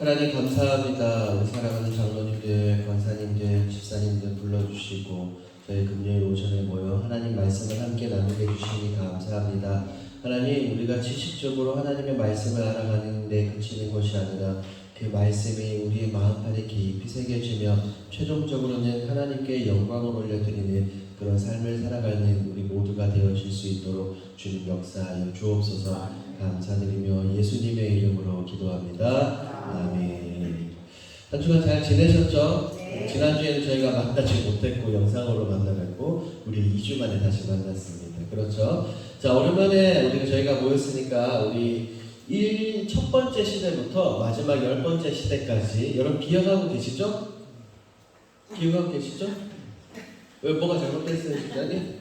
하나님 감사합니다. 우리 사랑하는 장로님들, 권사님들, 집사님들 불러주시고 저희 금요일 오전에 모여 하나님 말씀을 함께 나누게 해주시니 감사합니다. 하나님, 우리가 지식적으로 하나님의 말씀을 알아가는 데 그치는 것이 아니라 그 말씀이 우리의 마음판에 깊이 새겨지며 최종적으로는 하나님께 영광을 올려드리는 그런 삶을 살아가는 우리 모두가 되어질 수 있도록 주님 역사하여 주옵소서. 감사드리며 예수님의 이름으로 기도합니다. 아멘. 한 주간 잘 지내셨죠? 네. 지난주에는 저희가 만나지 못했고 영상으로 만나뵙고 우리 2주 만에 다시 만났습니다. 그렇죠? 자, 오랜만에 저희가 모였으니까 우리 첫 번째 시대부터 마지막 10번째 시대까지 여러분 기억하고 계시죠? 기억하고 계시죠? 왜 뭐가 잘못됐어요, 집사님?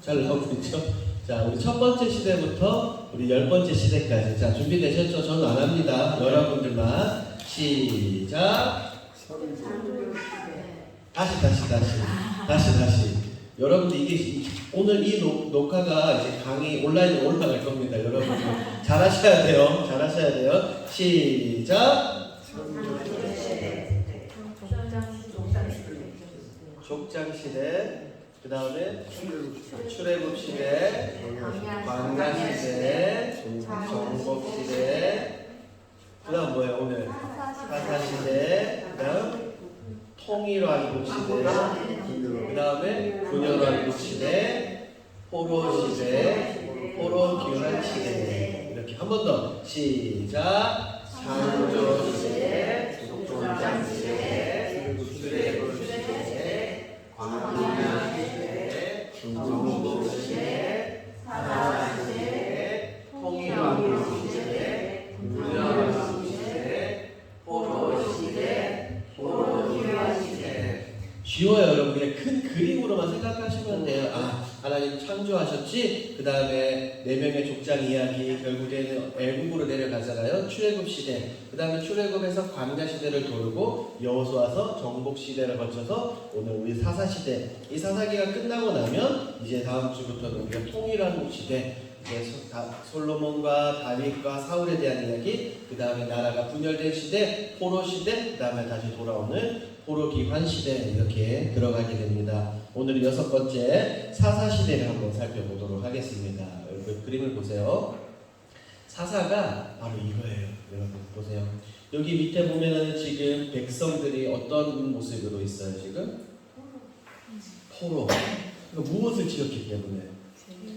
잘 나오고 있죠? 자, 우리 첫 번째 시대부터 우리 10번째 시대까지. 자, 준비되셨죠? 저는 안 합니다. 여러분들만. 시작! 다시. 여러분들 이게 오늘 이 녹화가 이제 강의 온라인으로 올라갈 겁니다. 여러분들 잘하셔야 돼요. 시작! 족장 시대. 그 다음에 출애굽 시대, 광야 시대, 정복 시대, 그 다음 뭐예요 오늘? 사사 시대, 그 다음 통일왕국 시대, 그 다음에 분열왕국 시대, 포로 시대, 포로 기환 시대. 이렇게 한 번 더 시작. 창조 시대, 족장 시대, 출애굽 시대, 광야 정복 시대, 사사 시대, 통일왕국 시대, 분열왕국 시대, 포로 시대, 포로 기환 시대. 쉬워요, 여러분. 그냥 큰 그림으로만 생각하시면 돼요. 아, 하나님 창조하셨지? 그 다음에 4명의 족장 이야기, 결국에는 애국으로 내려가잖아요. 출애굽 시대. 그 다음에 출애굽에서 광야 시대를 돌고 여호수아서 정복 시대를 거쳐서 오늘 우리 사사 시대. 이 사사기가 끝나고 나면 이제 다음 주부터는 우리가 통일왕국 시대. 이제 솔로몬과 다윗과 사울에 대한 이야기, 그 다음에 나라가 분열된 시대, 포로 시대, 그 다음에 다시 돌아오는 포로 기환 시대, 이렇게 들어가게 됩니다. 오늘 6번째 사사 시대를 한번 살펴보도록 하겠습니다. 여러분 그림을 보세요. 사사가 바로 이거예요. 여러분 보세요. 여기 밑에 보면은 지금 백성들이 어떤 모습으로 있어요? 지금 포로. 그러니까 무엇을 지었기 때문에?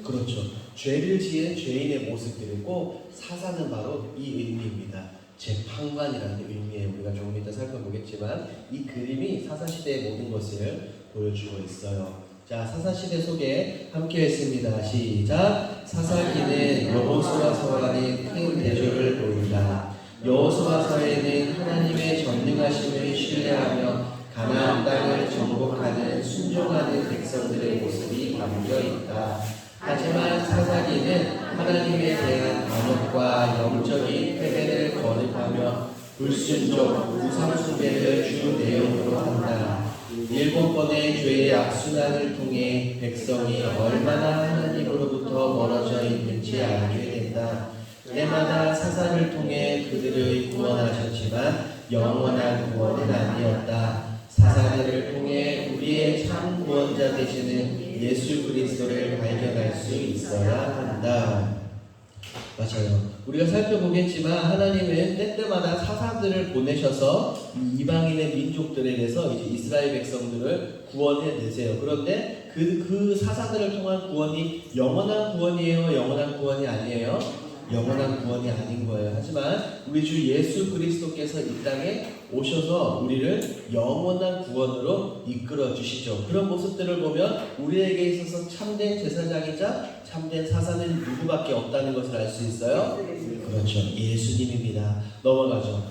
그렇죠. 죄를 지은 죄인의 모습들이고, 사사는 바로 이 의미입니다. 재판관이라는 의미에 우리가 조금 이따 살펴보겠지만 이 그림이 사사시대의 모든 것을 보여주고 있어요. 자, 사사시대 소개 함께 했습니다. 시작! 사사기는 여호수아서와는 큰 대조를 보인다. 여호수아서에는 하나님의 전능하심을 신뢰하며 가나안 땅을 정복하는 순종하는 백성들의 모습이 담겨 있다. 하지만 사사기는 하나님에 대한 반역과 영적인 패배를 거듭하며 불순종, 우상숭배를 주 내용으로 한다. 7번의 죄의 악순환을 통해 백성이 얼마나 하나님으로부터 멀어져 있는지 알게 된다. 때마다 사사를 통해 그들을 구원하셨지만 영원한 구원은 아니었다. 사사들을 통해 우리의 참 구원자 되시는 예수 그리스도를 발견할 수 있어야 한다. 맞아요. 우리가 살펴보겠지만 하나님은 때때마다 사사들을 보내셔서 이방인의 민족들에게서 이제 이스라엘 백성들을 구원해내세요. 그런데 그 사사들을 통한 구원이 영원한 구원이에요? 영원한 구원이 아니에요? 영원한 구원이 아닌 거예요. 하지만 우리 주 예수 그리스도께서 이 땅에 오셔서 우리를 영원한 구원으로 이끌어 주시죠. 그런 모습들을 보면 우리에게 있어서 참된 제사장이자 참된 사사는 누구밖에 없다는 것을 알 수 있어요? 그렇죠. 예수님입니다. 넘어가죠.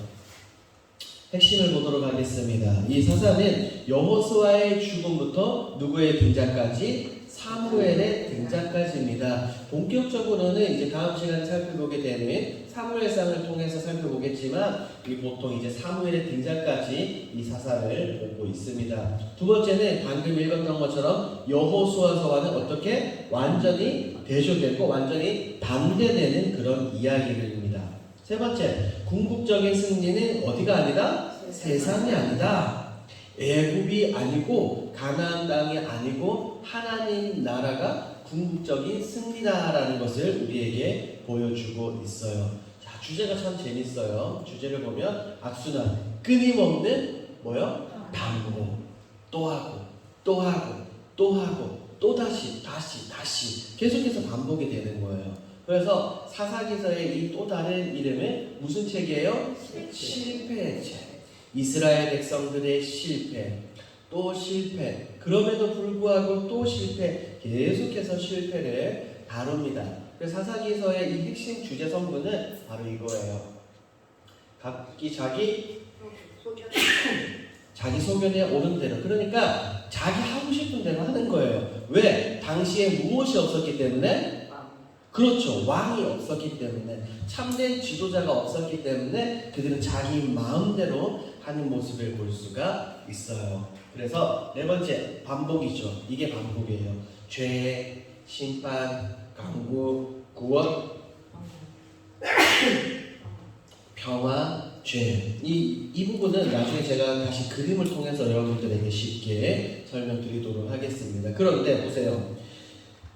핵심을 보도록 하겠습니다. 이 사사는 여호수아의 죽음부터 누구의 등장까지? 사무엘의 등장까지입니다. 본격적으로는 이제 다음 시간에 살펴보게 되는 사무엘상을 통해서 살펴보겠지만 보통 이제 사무엘의 등장까지 이 사사를 보고 있습니다. 두 번째는 방금 읽었던 것처럼 여호수아서와는 어떻게 완전히 대조되고 완전히 반대되는 그런 이야기들입니다. 세 번째, 궁극적인 승리는 어디가 아니다? 세상이 아니다. 애굽이 아니고 가나안 땅이 아니고 하나님 나라가 궁극적인 승리다라는 것을 우리에게 보여주고 있어요. 자, 주제가 참 재밌어요. 주제를 보면 악순환, 끊임없는 뭐요? 반복. 또 하고 또 하고 또 하고 또 다시 계속해서 반복이 되는 거예요. 그래서 사사기서의 이 또 다른 이름은 무슨 책이에요? 실패의 책. 이스라엘 백성들의 실패, 또 실패, 그럼에도 불구하고 또 실패, 계속해서 실패를 다룹니다. 그래서 사사기서의 이 핵심 주제 성분은 바로 이거예요. 각기 자기 소견에 오른 대로, 그러니까 자기 하고 싶은 대로 하는 거예요. 왜? 당시에 무엇이 없었기 때문에? 그렇죠. 왕이 없었기 때문에, 참된 지도자가 없었기 때문에 그들은 자기 마음대로 하는 모습을 볼 수가 있어요. 그래서 네 번째, 반복이죠. 이게 반복이에요. 죄, 심판, 강구, 구원, 평화, 죄. 이 부분은 나중에 제가 다시 그림을 통해서 여러분들에게 쉽게 설명드리도록 하겠습니다. 그런데 보세요.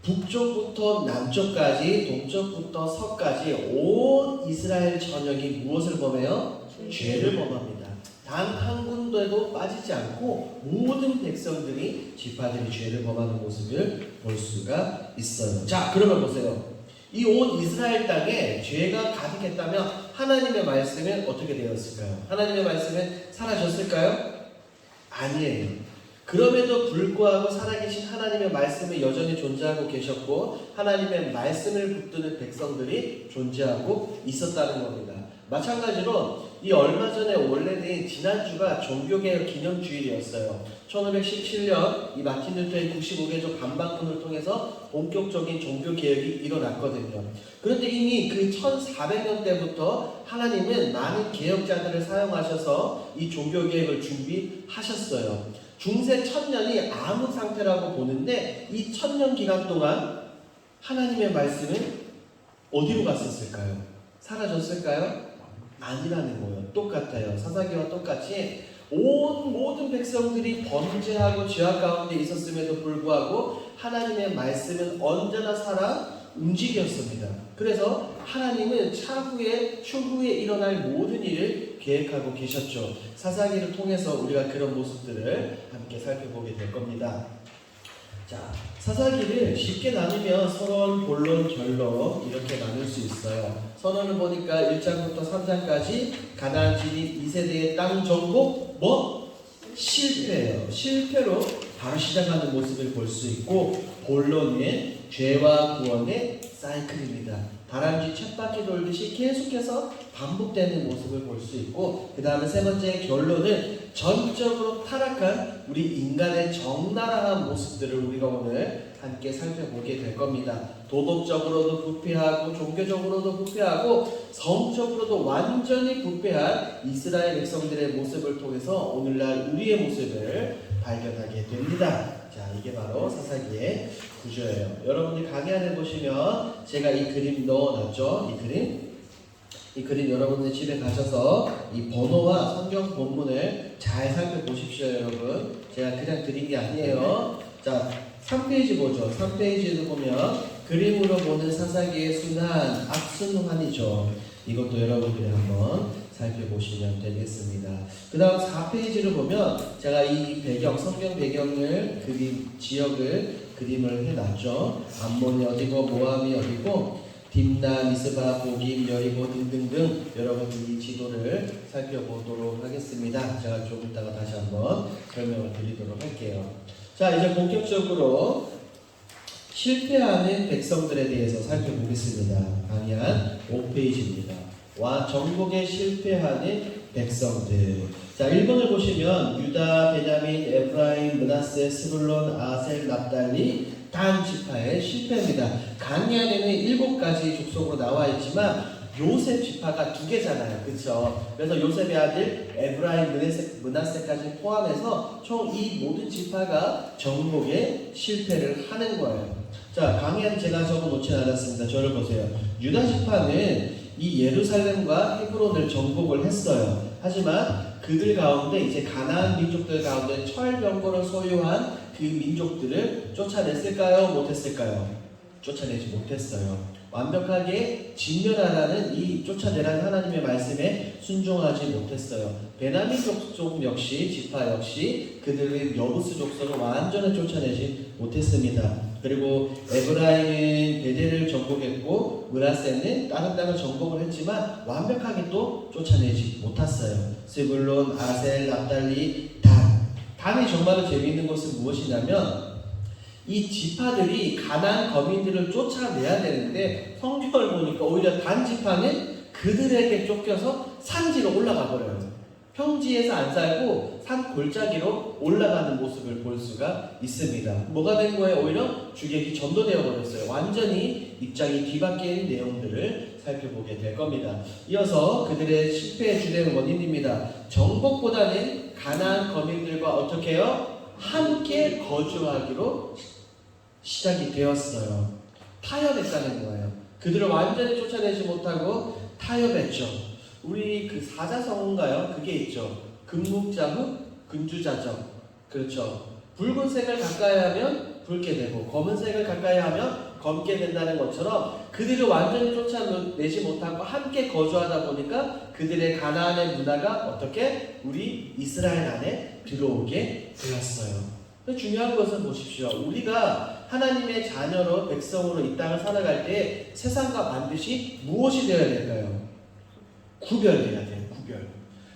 북쪽부터 남쪽까지, 동쪽부터 서까지 온 이스라엘 전역이 무엇을 범해요? 죄를 범합니다. 단 한 군데도 빠지지 않고 모든 백성들이, 지파들이 죄를 범하는 모습을 볼 수가 있어요. 자, 그러면 보세요. 이 온 이스라엘 땅에 죄가 가득했다면 하나님의 말씀은 어떻게 되었을까요? 하나님의 말씀은 사라졌을까요? 아니에요. 그럼에도 불구하고 살아계신 하나님의 말씀은 여전히 존재하고 계셨고, 하나님의 말씀을 붙드는 백성들이 존재하고 있었다는 겁니다. 마찬가지로 이 얼마 전에 원래는 지난주가 종교개혁 기념주일이었어요. 1517년 이 마틴 루터의 95개조 반박문을 통해서 본격적인 종교개혁이 일어났거든요. 그런데 이미 그 1400년대부터 하나님은 많은 개혁자들을 사용하셔서 이 종교개혁을 준비하셨어요. 중세 1000년이 암흑 상태라고 보는데, 이 1000년 기간 동안 하나님의 말씀은 어디로 갔었을까요? 사라졌을까요? 아니라는 거예요. 똑같아요. 사사기와 똑같이 온 모든 백성들이 번제하고 죄악 가운데 있었음에도 불구하고 하나님의 말씀은 언제나 살아 움직였습니다. 그래서 하나님은 추후에 일어날 모든 일을 계획하고 계셨죠. 사사기를 통해서 우리가 그런 모습들을 함께 살펴보게 될 겁니다. 자, 사사기를 쉽게 나누면 선언, 본론, 결론 이렇게 나눌 수 있어요. 선언을 보니까 1장부터 3장까지 가나안 진입 2세대의 땅 정복 실패예요. 실패로 바로 시작하는 모습을 볼 수 있고, 본론은 죄와 구원의 사이클입니다. 다람쥐 쳇바퀴 돌듯이 계속해서 반복되는 모습을 볼 수 있고, 그 다음에 세 번째 결론은 전적으로 타락한 우리 인간의 적나라한 모습들을 우리가 오늘 함께 살펴보게 될 겁니다. 도덕적으로도 부패하고, 종교적으로도 부패하고, 성적으로도 완전히 부패한 이스라엘 백성들의 모습을 통해서 오늘날 우리의 모습을 발견하게 됩니다. 자, 이게 바로 사사기의 구조예요. 여러분들 강의 안에 보시면 제가 이 그림 넣어놨죠. 이 그림 여러분들 집에 가셔서 이 번호와 성경 본문을 잘 살펴보십시오. 여러분, 제가 그냥 드린 게 아니에요. 자, 3페이지 보죠. 3페이지에도 보면 그림으로 보는 사사기의 순환, 악순환이죠. 이것도 여러분들이 한번 살펴보시면 되겠습니다. 그 다음 4페이지를 보면 제가 이 배경, 성경 배경을 지역을 그림을 해놨죠. 암몬이 어디고 모함이 어디고 딥나, 미스바, 보김, 여리고 등등등 여러분들이 이 지도를 살펴보도록 하겠습니다. 제가 좀 이따가 다시 한번 설명을 드리도록 할게요. 자, 이제 본격적으로 실패하는 백성들에 대해서 살펴보겠습니다. 강의한 5페이지입니다. 정복에 실패하는 백성들. 자, 1번을 보시면 유다, 베냐민, 에브라임, 므낫세, 스불론, 아셀, 납달리, 단 지파의 실패입니다. 강의안에는 7가지 족속으로 나와 있지만 요셉 지파가 2개잖아요. 그렇죠? 그래서 요셉의 아들 에브라임, 므낫세까지 포함해서 총 이 모든 지파가 정복에 실패를 하는 거예요. 자, 강의안 제가 적어놓지 않았습니다. 저를 보세요. 유다 지파는 이 예루살렘과 헤브론을 정복을 했어요. 하지만 그들 가운데 이제 가나안 민족들 가운데 철병거를 소유한 그 민족들을 쫓아냈을까요? 못했을까요? 쫓아내지 못했어요. 완벽하게 진멸하라는 이 쫓아내라는 하나님의 말씀에 순종하지 못했어요. 베냐민 족 역시 지파 역시 그들의 여부스 족속을 완전히 쫓아내지 못했습니다. 그리고 에브라임은 베델을 정복했고 므낫세는 다른 땅을 정복을 했지만 완벽하게 또 쫓아내지 못했어요. 스불론, 아셀, 납달리, 단이 정말로 재미있는 것은 무엇이냐면 이 지파들이 가나안 거민들을 쫓아내야 되는데 성경을 보니까 오히려 단 지파는 그들에게 쫓겨서 산지로 올라가 버려요. 평지에서 안 살고 산 골짜기로 올라가는 모습을 볼 수가 있습니다. 뭐가 된 거예요? 오히려 주객이 전도되어 버렸어요. 완전히 입장이 뒤바뀐 내용들을 살펴보게 될 겁니다. 이어서 그들의 실패의 주된 원인입니다. 정복보다는 가나안 거민들과 어떻게 해요? 함께 거주하기로 시작이 되었어요. 타협했다는 거예요. 그들을 완전히 쫓아내지 못하고 타협했죠. 우리 그 사자성어인가요? 그게 있죠. 금묵자무, 근주자적. 그렇죠. 붉은색을 가까이 하면 붉게 되고 검은색을 가까이 하면 검게 된다는 것처럼 그들을 완전히 쫓아내지 못하고 함께 거주하다 보니까 그들의 가나안의 문화가 어떻게 우리 이스라엘 안에 들어오게 되었어요. 중요한 것은 보십시오. 우리가 하나님의 자녀로 백성으로 이 땅을 살아갈 때 세상과 반드시 무엇이 되어야 될까요? 구별돼야 돼요. 구별.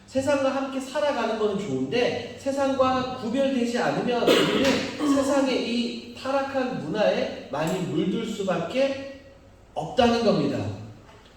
세상과 함께 살아가는 것은 좋은데 세상과 구별되지 않으면 우리는 세상의 이 타락한 문화에 많이 물들 수밖에 없다는 겁니다.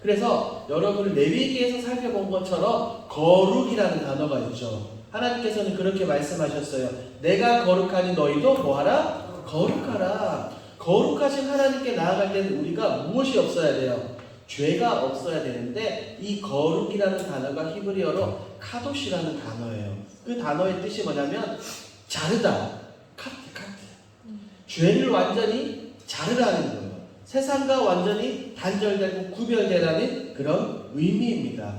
그래서 여러분 레위기에서 살펴본 것처럼 거룩이라는 단어가 있죠. 하나님께서는 그렇게 말씀하셨어요. 내가 거룩하니 너희도 뭐하라? 거룩하라. 거룩하신 하나님께 나아갈 때는 우리가 무엇이 없어야 돼요? 죄가 없어야 되는데 이 거룩이라는 단어가 히브리어로 카도시라는 단어예요. 그 단어의 뜻이 뭐냐면 자르다. 카트. 죄를 완전히 자르라는 거예요. 세상과 완전히 단절되고 구별되라는 그런 의미입니다.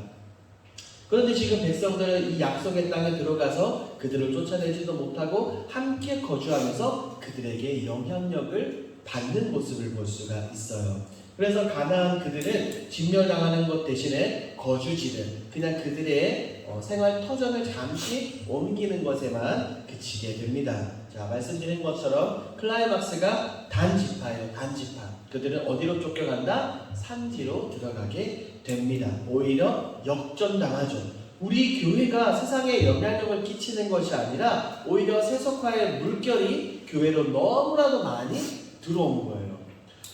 그런데 지금 백성들은 이 약속의 땅에 들어가서 그들을 쫓아내지도 못하고 함께 거주하면서 그들에게 영향력을 받는 모습을 볼 수가 있어요. 그래서 가나안 그들은 진멸당하는 것 대신에 거주지를 그냥 그들의 생활 터전을 잠시 옮기는 것에만 그치게 됩니다. 자, 말씀드린 것처럼 클라이막스가 단지파예요. 단지파. 그들은 어디로 쫓겨간다? 산지로 들어가게 됩니다. 오히려 역전당하죠. 우리 교회가 세상에 영향력을 끼치는 것이 아니라 오히려 세속화의 물결이 교회로 너무나도 많이 들어온 거예요.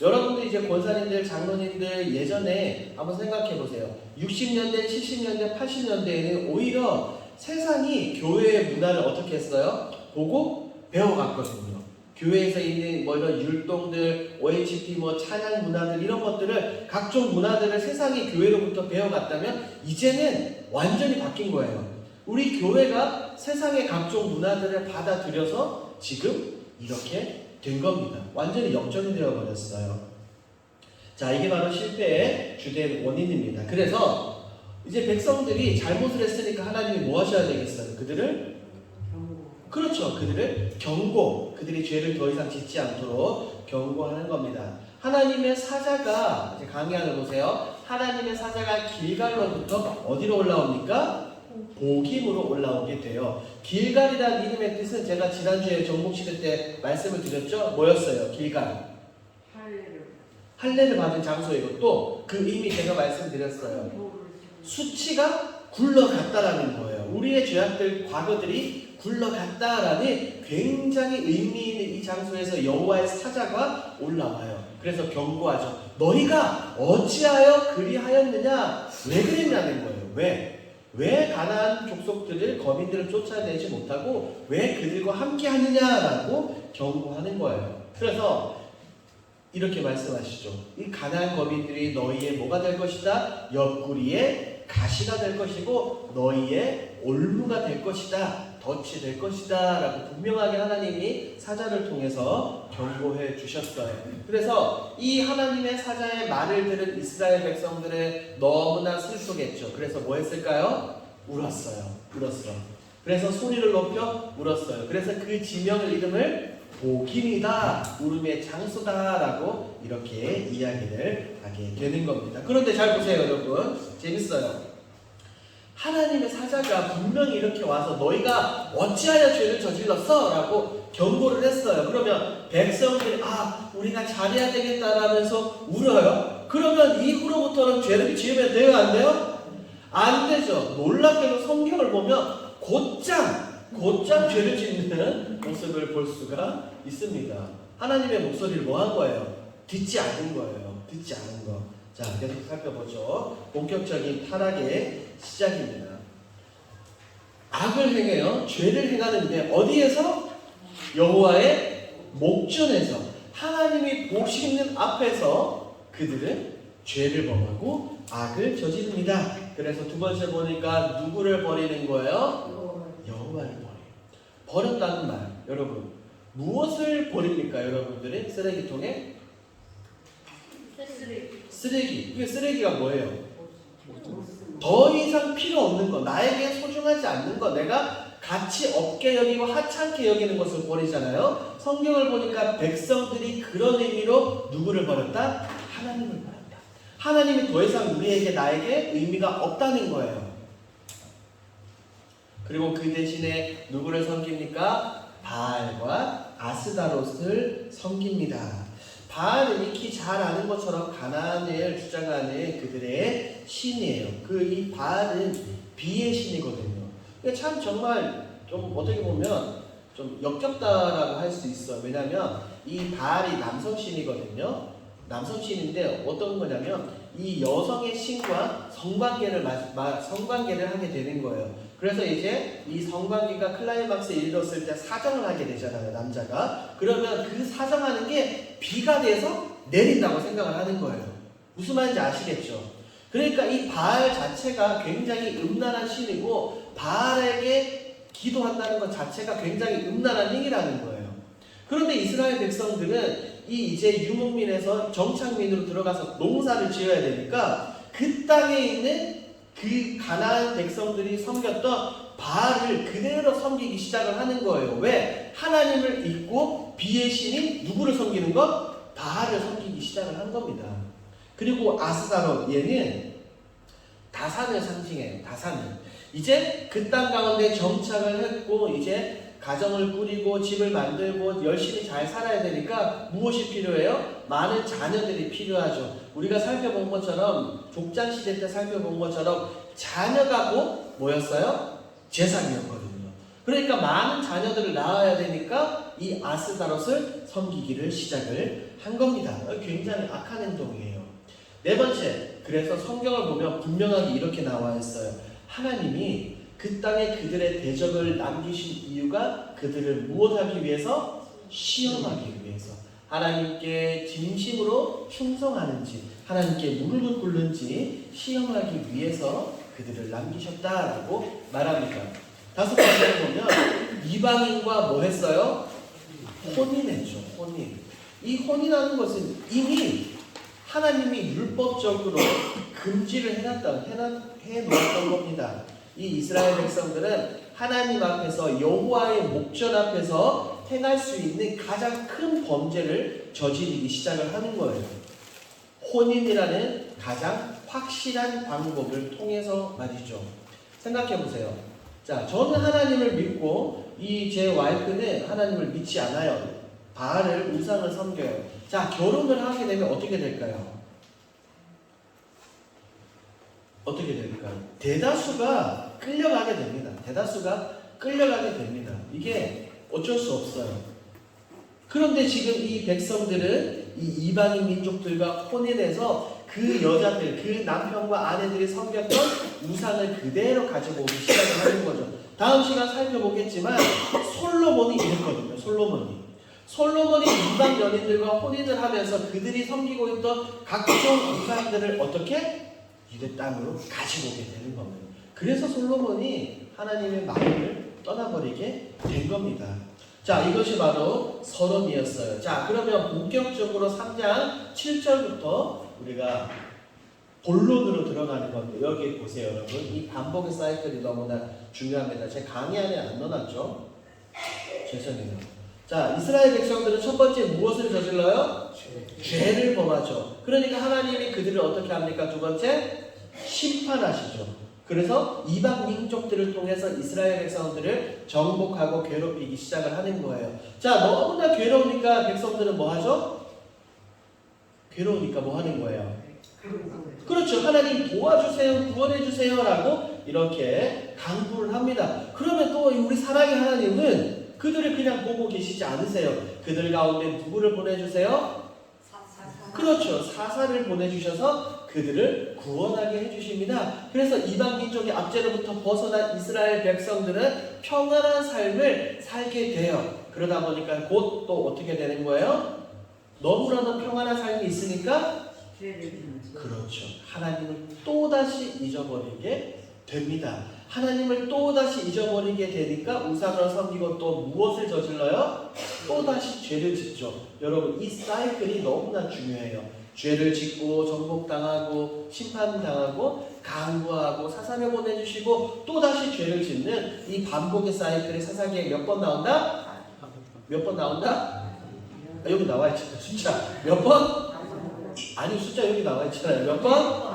여러분들 이제 권사님들, 장로님들 예전에 한번 생각해 보세요. 60년대, 70년대, 80년대에는 오히려 세상이 교회의 문화를 어떻게 했어요? 보고 배워갔거든요. 교회에서 있는 뭐 이런 율동들, OHP 뭐 찬양 문화들 이런 것들을 각종 문화들을 세상이 교회로부터 배워갔다면 이제는 완전히 바뀐 거예요. 우리 교회가 세상의 각종 문화들을 받아들여서 지금 이렇게 된 겁니다. 완전히 역전이 되어버렸어요. 자, 이게 바로 실패의 주된 원인입니다. 그래서 이제 백성들이 잘못을 했으니까 하나님이 뭐 하셔야 되겠어요? 그들을 그렇죠. 그들을 경고, 그들이 죄를 더 이상 짓지 않도록 경고하는 겁니다. 하나님의 사자가 이제 강의하는 보세요. 하나님의 사자가 길갈로부터 어디로 올라옵니까? 복임으로 올라오게 돼요. 길갈이라는 이름의 뜻은 제가 지난주에 정복시대 때 말씀을 드렸죠. 뭐였어요? 길갈. 할례를 받은 장소이고 또 그 의미 제가 말씀드렸어요. 수치가 굴러갔다라는 거예요. 우리의 죄악들, 과거들이 굴러갔다라는 굉장히 의미 있는 이 장소에서 여호와의 사자가 올라와요. 그래서 경고하죠. 너희가 어찌하여 그리하였느냐? 왜 그랬냐는 거예요. 왜 가나안 족속들을 거민들을 쫓아내지 못하고 왜 그들과 함께 하느냐라고 경고하는 거예요. 그래서 이렇게 말씀하시죠. 이 가나안 거민들이 너희의 뭐가 될 것이다? 옆구리의 가시가 될 것이고 너희의 올무가 될 것이다. 덫이 될 것이다 라고 분명하게 하나님이 사자를 통해서 경고해 주셨어요. 그래서 이 하나님의 사자의 말을 들은 이스라엘 백성들은 너무나 슬프겠죠. 그래서 뭐 했을까요? 울었어요. 그래서 소리를 높여 울었어요. 그래서 그 지명을 이름을 복임이다, 울음의 장소다 라고 이렇게 이야기를 하게 되는 겁니다. 그런데 잘 보세요 여러분, 재밌어요. 하나님의 사자가 분명히 이렇게 와서 너희가 어찌하여 죄를 저질렀어? 라고 경고를 했어요. 그러면 백성들이 우리가 잘해야 되겠다라면서 울어요. 그러면 이후로부터는 죄를 지으면 돼요? 안 돼요? 안 되죠. 놀랍게도 성경을 보면 곧장 죄를 짓는 모습을 볼 수가 있습니다. 하나님의 목소리를 뭐 한 거예요? 듣지 않은 거예요. 듣지 않은 거. 자, 계속 살펴보죠. 본격적인 타락의 시작입니다. 악을 행해요. 죄를 행하는데 어디에서? 여호와의 목전에서, 하나님이 보시는 앞에서 그들은 죄를 범하고 악을 저지릅니다. 그래서 두 번째 보니까 누구를 버리는 거예요? 여호와를 버렸다는 말. 여러분, 무엇을 버립니까? 여러분들이 쓰레기통에? 쓰레기. 이게 쓰레기가 뭐예요? 더 이상 필요 없는 거, 나에게 소중하지 않는 거, 내가 가치 없게 여기고 하찮게 여기는 것을 버리잖아요. 성경을 보니까 백성들이 그런 의미로 누구를 버렸다? 하나님을 버렸다. 하나님이 더 이상 우리에게, 나에게 의미가 없다는 거예요. 그리고 그 대신에 누구를 섬깁니까? 바알과 아스다롯을 섬깁니다. 바알은 익히 잘 아는 것처럼 가나안을 주장하는 그들의 신이에요. 이 바알은 비의 신이거든요. 참 정말 좀 어떻게 보면 좀 역겹다라고 할 수 있어요. 왜냐하면 이 바알이 남성 신이거든요. 남성 신인데 어떤 거냐면 이 여성의 신과 성관계를 하게 되는 거예요. 그래서 이제 이 성관계가 클라이막스에 이르렀을 때 사정을 하게 되잖아요, 남자가. 그러면 그 사정하는 게 비가 돼서 내린다고 생각을 하는 거예요. 무슨 말인지 아시겠죠? 그러니까 이 바알 자체가 굉장히 음란한 신이고, 바알에게 기도한다는 것 자체가 굉장히 음란한 행위라는 거예요. 그런데 이스라엘 백성들은 이제 유목민에서 정착민으로 들어가서 농사를 지어야 되니까 그 땅에 있는 그 가나안 백성들이 섬겼던 바알을 그대로 섬기기 시작을 하는 거예요. 왜? 하나님을 잊고 비의 신인 누구를 섬기는 것? 바알을 섬기기 시작을 한 겁니다. 그리고 아스다롯, 얘는 다산을 상징해요. 다산을. 이제 그 땅 가운데 정착을 했고 이제 가정을 꾸리고 집을 만들고 열심히 잘 살아야 되니까 무엇이 필요해요? 많은 자녀들이 필요하죠. 우리가 살펴본 것처럼, 족장시대 때 살펴본 것처럼 자녀가 뭐였어요? 재산이었거든요. 그러니까 많은 자녀들을 낳아야 되니까 이 아스다롯을 섬기기를 시작을 한 겁니다. 굉장히 악한 행동이에요. 네 번째, 그래서 성경을 보면 분명하게 이렇게 나와 있어요. 하나님이 그 땅에 그들의 대적을 남기신 이유가 그들을 무엇하기 위해서? 시험하기 위해서. 하나님께 진심으로 충성하는지, 하나님께 무릎을 꿇는지 시험하기 위해서 그들을 남기셨다라고 말합니다. 다섯 번째를 보면 이방인과 뭐 했어요? 혼인했죠. 혼인. 이 혼인하는 것은 이미 하나님이 율법적으로 금지를 해놓았던 겁니다. 이 이스라엘 백성들은 하나님 앞에서, 여호와의 목전 앞에서 행할 수 있는 가장 큰 범죄를 저지르기 시작을 하는 거예요. 혼인이라는 가장 확실한 방법을 통해서 말이죠. 생각해 보세요. 자, 저는 하나님을 믿고 이 제 와이프는 하나님을 믿지 않아요. 바알을, 우상을 섬겨요. 자, 결혼을 하게 되면 어떻게 될까요? 어떻게 될까요? 대다수가 끌려가게 됩니다. 이게 어쩔 수 없어요. 그런데 지금 이 백성들은 이 이방인 민족들과 혼인해서 그 여자들, 그 남편과 아내들이 섬겼던 우상을 그대로 가지고 오기 시작을 하는 거죠. 다음 시간 살펴보겠지만 솔로몬이 이랬거든요. 솔로몬이 이방 연인들과 혼인을 하면서 그들이 섬기고 있던 각종 우상들을 어떻게? 유대 땅으로 가지고 오게 되는 겁니다. 그래서 솔로몬이 하나님의 마음을 떠나버리게 된 겁니다. 자, 이것이 바로 서론이었어요. 자, 그러면 본격적으로 3장 7절부터 우리가 본론으로 들어가는 건데, 여기 보세요 여러분. 이 반복의 사이클이 너무나 중요합니다. 제 강의 안에 안 넣어놨죠? 죄송해요. 자, 이스라엘 백성들은 첫 번째 무엇을 저질러요? 죄를 범하죠. 그러니까 하나님이 그들을 어떻게 합니까? 두 번째, 심판하시죠. 그래서 이방 민족들을 통해서 이스라엘 백성들을 정복하고 괴롭히기 시작을 하는 거예요. 자, 너무나 괴로우니까 백성들은 뭐 하죠? 괴로우니까 뭐 하는 거예요? 그렇죠. 하나님 도와주세요, 구원해주세요 라고 이렇게 강구를 합니다. 그러면 또 우리 사랑의 하나님은 그들을 그냥 보고 계시지 않으세요. 그들 가운데 누구를 보내주세요? 그렇죠. 사사를 보내주셔서 그들을 구원하게 해주십니다. 그래서 이방 민족의 압제로부터 벗어난 이스라엘 백성들은 평안한 삶을 살게 돼요. 그러다 보니까 곧 또 어떻게 되는 거예요? 너무나도 평안한 삶이 있으니까 그렇죠. 하나님을 또다시 잊어버리게 됩니다. 하나님을 또다시 잊어버리게 되니까 우상을 섬기고 또 무엇을 저질러요? 또다시 죄를 짓죠. 여러분, 이 사이클이 너무나 중요해요. 죄를 짓고 정복당하고 심판당하고 강구하고 사사를 보내주시고 또다시 죄를 짓는 이 반복의 사이클이 사사기에 몇 번 나온다? 몇 번 나온다? 아, 여기 나와 있잖아요. 숫자 몇 번? 아니, 숫자 여기 나와 있잖아요. 몇 번?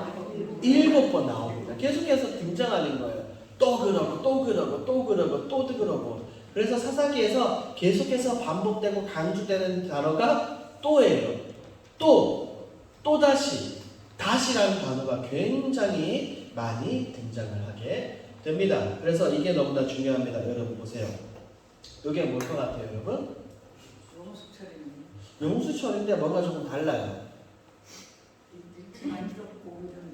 7번 나옵니다. 계속해서 등장하는 거예요. 또 그러고 또 그러고 또 그러고 또 그러고. 그래서 사사기에서 계속해서 반복되고 강조되는 단어가 또예요. 또다시, 다시라는 단어가 굉장히 많이 등장을 하게 됩니다. 그래서 이게 너무나 중요합니다. 여러분 보세요. 이게 뭘 것 같아요, 여러분? 용수철인데 뭔가 조금 달라요.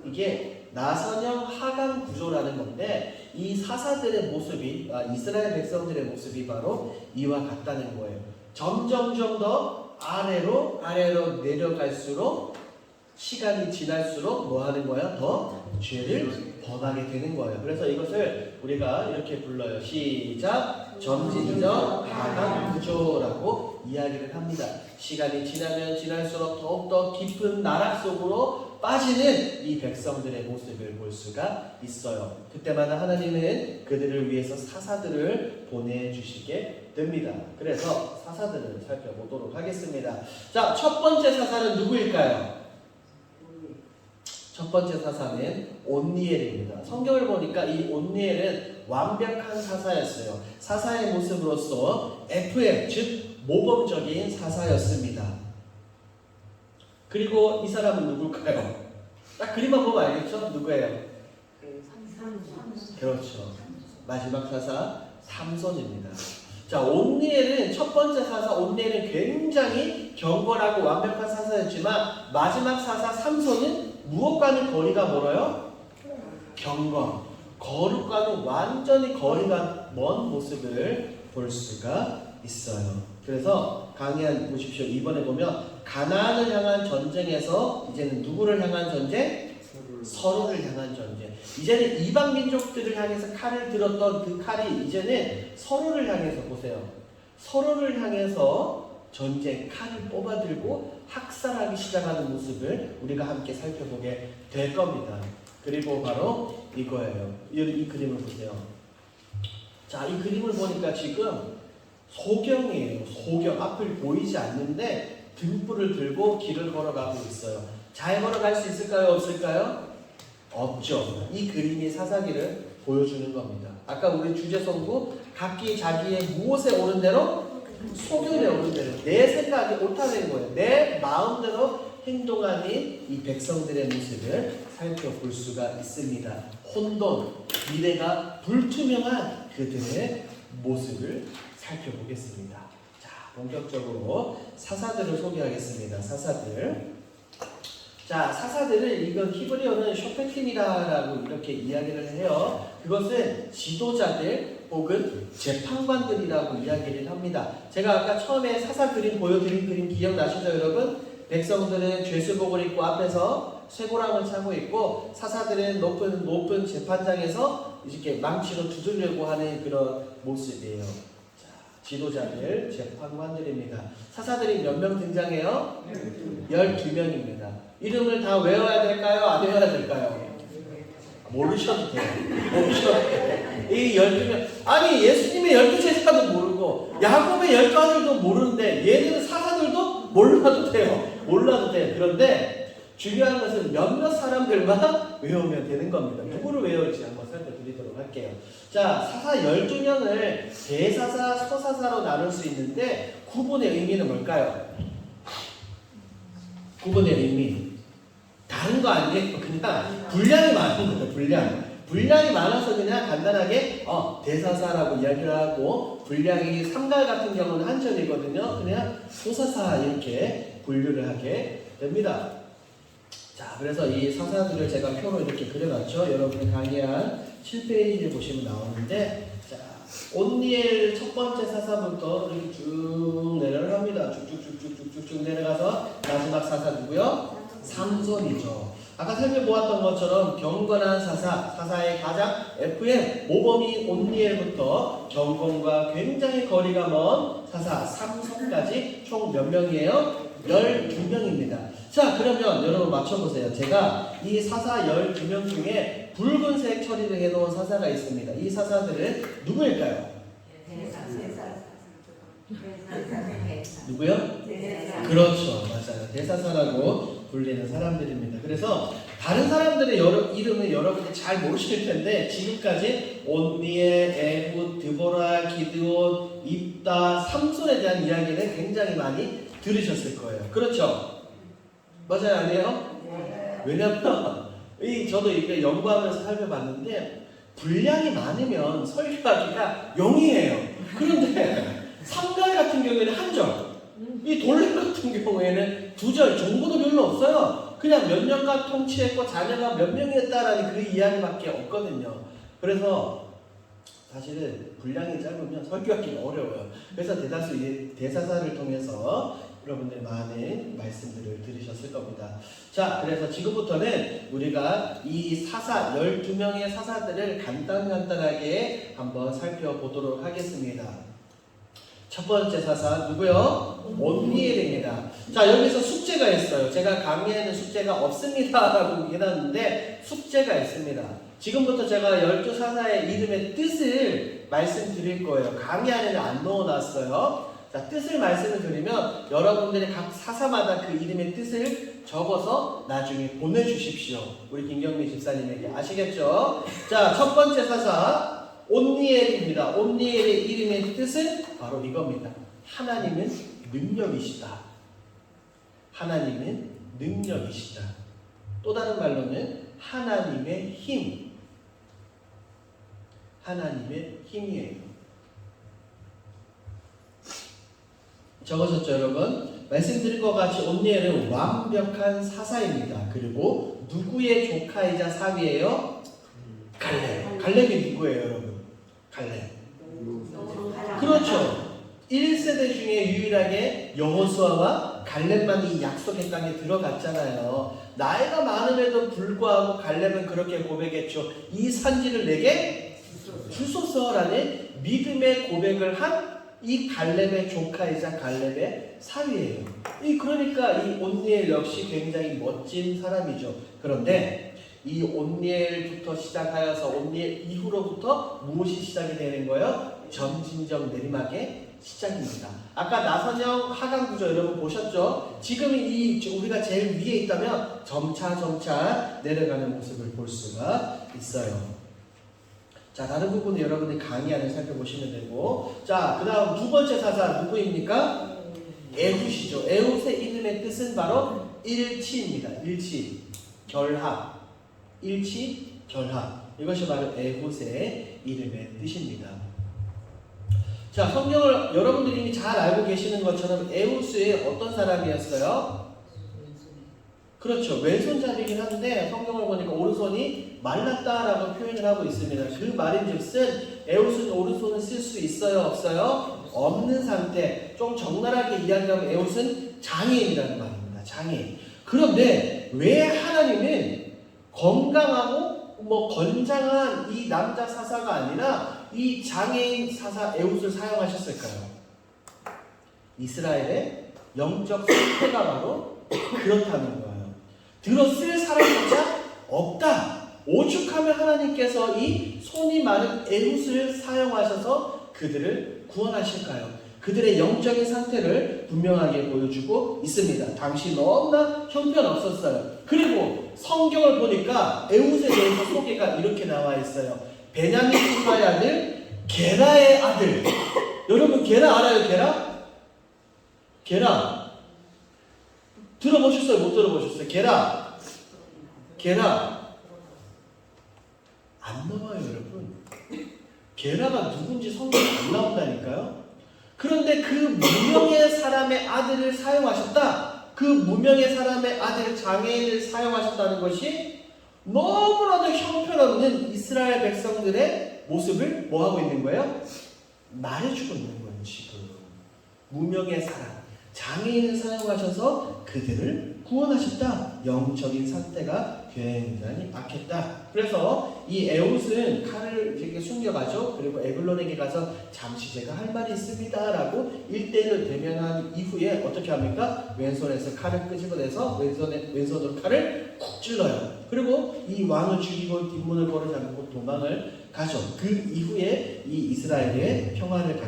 이게 나선형 하강 구조라는 건데, 이 사사들의 모습이, 이스라엘 백성들의 모습이 바로 이와 같다는 거예요. 점점점 더 아래로 내려갈수록 시간이 지날수록 뭐 하는 거야? 더 죄를 범하게 되는 거예요. 그래서 이것을 우리가 이렇게 불러요. 시작! 점진적 하강 구조라고 이야기를 합니다. 시간이 지나면 지날수록 더욱더 깊은 나락 속으로 빠지는 이 백성들의 모습을 볼 수가 있어요. 그때마다 하나님은 그들을 위해서 사사들을 보내주시게 됩니다. 그래서 사사들을 살펴보도록 하겠습니다. 자, 첫 번째 사사는 누구일까요? 첫 번째 사사는 온니엘입니다. 성경을 보니까 이 온니엘은 완벽한 사사였어요. 사사의 모습으로서 FM, 즉 모범적인 사사였습니다. 그리고 이 사람은 누굴까요? 딱 그림만 보면 알겠죠? 누구예요? 그렇죠. 마지막 사사 삼손입니다. 자, 온니엘은 첫 번째 사사 온니엘은 굉장히 경건하고 완벽한 사사였지만 마지막 사사 삼손은 무엇과는 거리가 멀어요? 경건, 거룩과는 완전히 거리가 먼 모습을 볼 수가 있어요. 그래서 강의 보십시오. 이번에 보면 가나안을 향한 전쟁에서 이제는 누구를 향한 전쟁? 서로를 향한 전쟁. 이제는 이방 민족들을 향해서 칼을 들었던 그 칼이 이제는 서로를 향해서, 보세요, 서로를 향해서 전쟁 칼을 뽑아들고 학살하기 시작하는 모습을 우리가 함께 살펴보게 될 겁니다. 그리고 바로 이거예요. 이 그림을 보세요. 자, 이 그림을 보니까 지금 소경이에요. 소경. 앞을 보이지 않는데 등불을 들고 길을 걸어가고 있어요. 잘 걸어갈 수 있을까요? 없을까요? 없죠. 이 그림이 사사기를 보여주는 겁니다. 아까 우리 주제성구 각기 자기의 무엇에 오른 대로 소견에 오른 대로 내 생각이 옳다는 거예요. 내 마음대로 행동하는 이 백성들의 모습을 살펴볼 수가 있습니다. 혼돈, 미래가 불투명한 그들의 모습을 살펴보겠습니다. 자, 본격적으로 사사들을 소개하겠습니다. 사사들. 자, 사사들을 이건 히브리어는 쇼페팀이라고 이렇게 이야기를 해요. 그것은 지도자들 혹은 재판관들이라고 이야기를 합니다. 제가 아까 처음에 사사 그림 보여드린 그림 기억나시죠, 여러분? 백성들은 죄수복을 입고 앞에서 쇠고랑을 차고 있고 사사들은 높은 재판장에서 이렇게 망치로 두들려고 하는 그런 모습이에요. 자, 지도자들, 재판관들입니다. 사사들이 몇 명 등장해요? 12명입니다. 이름을 다 외워야 될까요? 안 외워야 될까요? 모르셔도 돼요. 이 12명. 아니, 예수님의 12제자도 모르고, 야곱의 12아들도 모르는데, 얘네는 사사들도 몰라도 돼요. 그런데, 중요한 것은 몇몇 사람들만 외우면 되는 겁니다. 누구를 외울지 한번 살펴드리도록 할게요. 자, 사사 12명을 대사사, 서사사로 나눌 수 있는데, 구분의 의미는 뭘까요? 구분의 의미. 다른 거 아니에요. 그냥 분량이 많은 거예요. 분량이 많아서 그냥 간단하게 대사사라고 이야기를 하고 분량이 삼갈 같은 경우는 한전이거든요. 그냥 소사사 이렇게 분류를 하게 됩니다. 자, 그래서 이 사사들을 제가 표로 이렇게 그려놨죠. 여러분이 강의한 7페이지를 보시면 나오는데, 자, 온니엘 첫 번째 사사부터 이렇게 쭉 내려갑니다. 쭉쭉쭉쭉쭉 내려가서 마지막 사사 누구요? 삼손이죠. 아까 살펴보았던 것처럼 경건한 사사의 가장 FM 모범이 온니엘부터 경건과 굉장히 거리가 먼 사사 삼손까지 총 몇 명이에요? 12명입니다. 자, 그러면 여러분 맞춰보세요. 제가 이 사사 12명 중에 붉은색 처리를 해놓은 사사가 있습니다. 이 사사들은 누구일까요? 누구요? 그렇죠. 맞아요. 대사사라고 불리는 사람들입니다. 그래서 다른 사람들의 이름은 여러분이 잘 모르실 텐데 지금까지 온니엘, 에훗, 드보라, 기드온, 입다, 삼손에 대한 이야기는 굉장히 많이 들으셨을 거예요. 그렇죠? 맞아요? 아니에요? 왜냐면 저도 이렇게 연구하면서 살펴봤는데 분량이 많으면 설교하기가 용이해요. 그런데 3절 같은 경우에는 한 절, 이 돌림 같은 경우에는 2절 정보도 별로 없어요. 그냥 몇 년간 통치했고 자녀가 몇 명이었다라는 그 이야기밖에 없거든요. 그래서 사실은 분량이 짧으면 설교하기가 어려워요. 그래서 대사사를 통해서 여러분들 많은 말씀들을 들으셨을 겁니다. 자, 그래서 지금부터는 우리가 이 사사 12명의 사사들을 간단하게 한번 살펴보도록 하겠습니다. 첫 번째 사사 누구요? 온니엘입니다. 자, 여기서 숙제가 있어요. 제가 강의에는 숙제가 없습니다 라고 해놨는데 숙제가 있습니다. 지금부터 제가 12사사의 이름의 뜻을 말씀드릴 거예요. 강의 안에는 안 넣어놨어요. 자, 뜻을 말씀을 드리면 여러분들이 각 사사마다 그 이름의 뜻을 적어서 나중에 보내주십시오. 우리 김경미 집사님에게. 아시겠죠? 자, 첫 번째 사사 온니엘입니다. 온니엘의 이름의 뜻은 바로 이겁니다. 하나님은 능력이시다. 하나님은 능력이시다. 또 다른 말로는 하나님의 힘. 하나님의 힘이에요. 적으셨죠, 여러분? 말씀드린 것 같이 온니엘은 완벽한 사사입니다. 그리고 누구의 조카이자 사위예요? 갈렙. 갈렙이 누구예요, 여러분? 갈렙. 그렇죠. 1세대 중에 유일하게 여호수아와 갈렙만 이 약속의 땅에 들어갔잖아요. 나이가 많음에도 불구하고 갈렙은 그렇게 고백했죠. 이 산지를 내게 주소서라는 믿음의 고백을 한 이 갈렙의 조카이자 갈렙의 사위예요. 그러니까 이 온니엘 역시 굉장히 멋진 사람이죠. 그런데 이 온니엘부터 시작하여서 온니엘 이후로부터 무엇이 시작이 되는 거예요? 점진적 내리막의 시작입니다. 아까 나선형 하강 구조 여러분 보셨죠? 지금 우리가 제일 위에 있다면 점차 내려가는 모습을 볼 수가 있어요. 자, 다른 부분은 여러분이 강의 안에 살펴보시면 되고, 자, 그 다음 두 번째 사사 누구입니까? 에훗이죠. 에훗의 이름의 뜻은 바로 일치입니다. 일치, 결합, 일치, 결합. 이것이 바로 에훗의 이름의 뜻입니다. 자, 성경을 여러분들이 이미 잘 알고 계시는 것처럼 에훗이 어떤 사람이었어요? 그렇죠. 왼손잡이긴 한데 성경을 보니까 오른손이 말랐다라고 표현을 하고 있습니다. 그 말인즉슨 에훗은 오른손을 쓸 수 있어요? 없어요? 없는 상태. 좀 적나라하게 이야기하면 에훗은 장애인이라는 말입니다. 장애인. 그 그런데 왜 하나님은 건강하고 건장한 이 남자 사사가 아니라 이 장애인 사사 에훗을 사용하셨을까요? 이스라엘의 영적 상태가 바로 그렇다는 거예요. 들었을 사람조차 없다. 오죽하면 하나님께서 이 손이 마른 에훗을 사용하셔서 그들을 구원하실까요? 그들의 영적인 상태를 분명하게 보여주고 있습니다. 당시 너무나 형편없었어요. 그리고 성경을 보니까 에훗에 대해서 소개가 이렇게 나와 있어요. 베냐민 후가의 아들, 게라의 아들. 여러분 게라 알아요? 게라 들어보셨어요? 못 들어보셨어요? 게라 안 나와요, 여러분. 게라가 누군지 성경에 안 나온다니까요. 그런데 그 무명의 사람의 아들을 사용하셨다. 그 무명의 사람의 아들 장애인을 사용하셨다는 것이 너무나도 형편없는 이스라엘 백성들의 모습을 뭐하고 있는 거예요? 말해주고 있는 거예요. 지금 무명의 사람, 장애인을 사용하셔서 그들을 구원하셨다. 영적인 상태가 굉장히 악했다. 그래서 이 에훗은 칼을 이렇게 숨겨가죠. 그리고 에글론에게 가서 잠시 제가 할 말이 있습니다 라고 1대1로 대면한 이후에 어떻게 합니까? 왼손에서 칼을 끄집어내서 왼손으로 칼을 쿡 찔러요. 그리고 이 왕을 죽이고 뒷문을 걸어 잠그고 도망을 가죠. 그 이후에 이 이스라엘의 평화를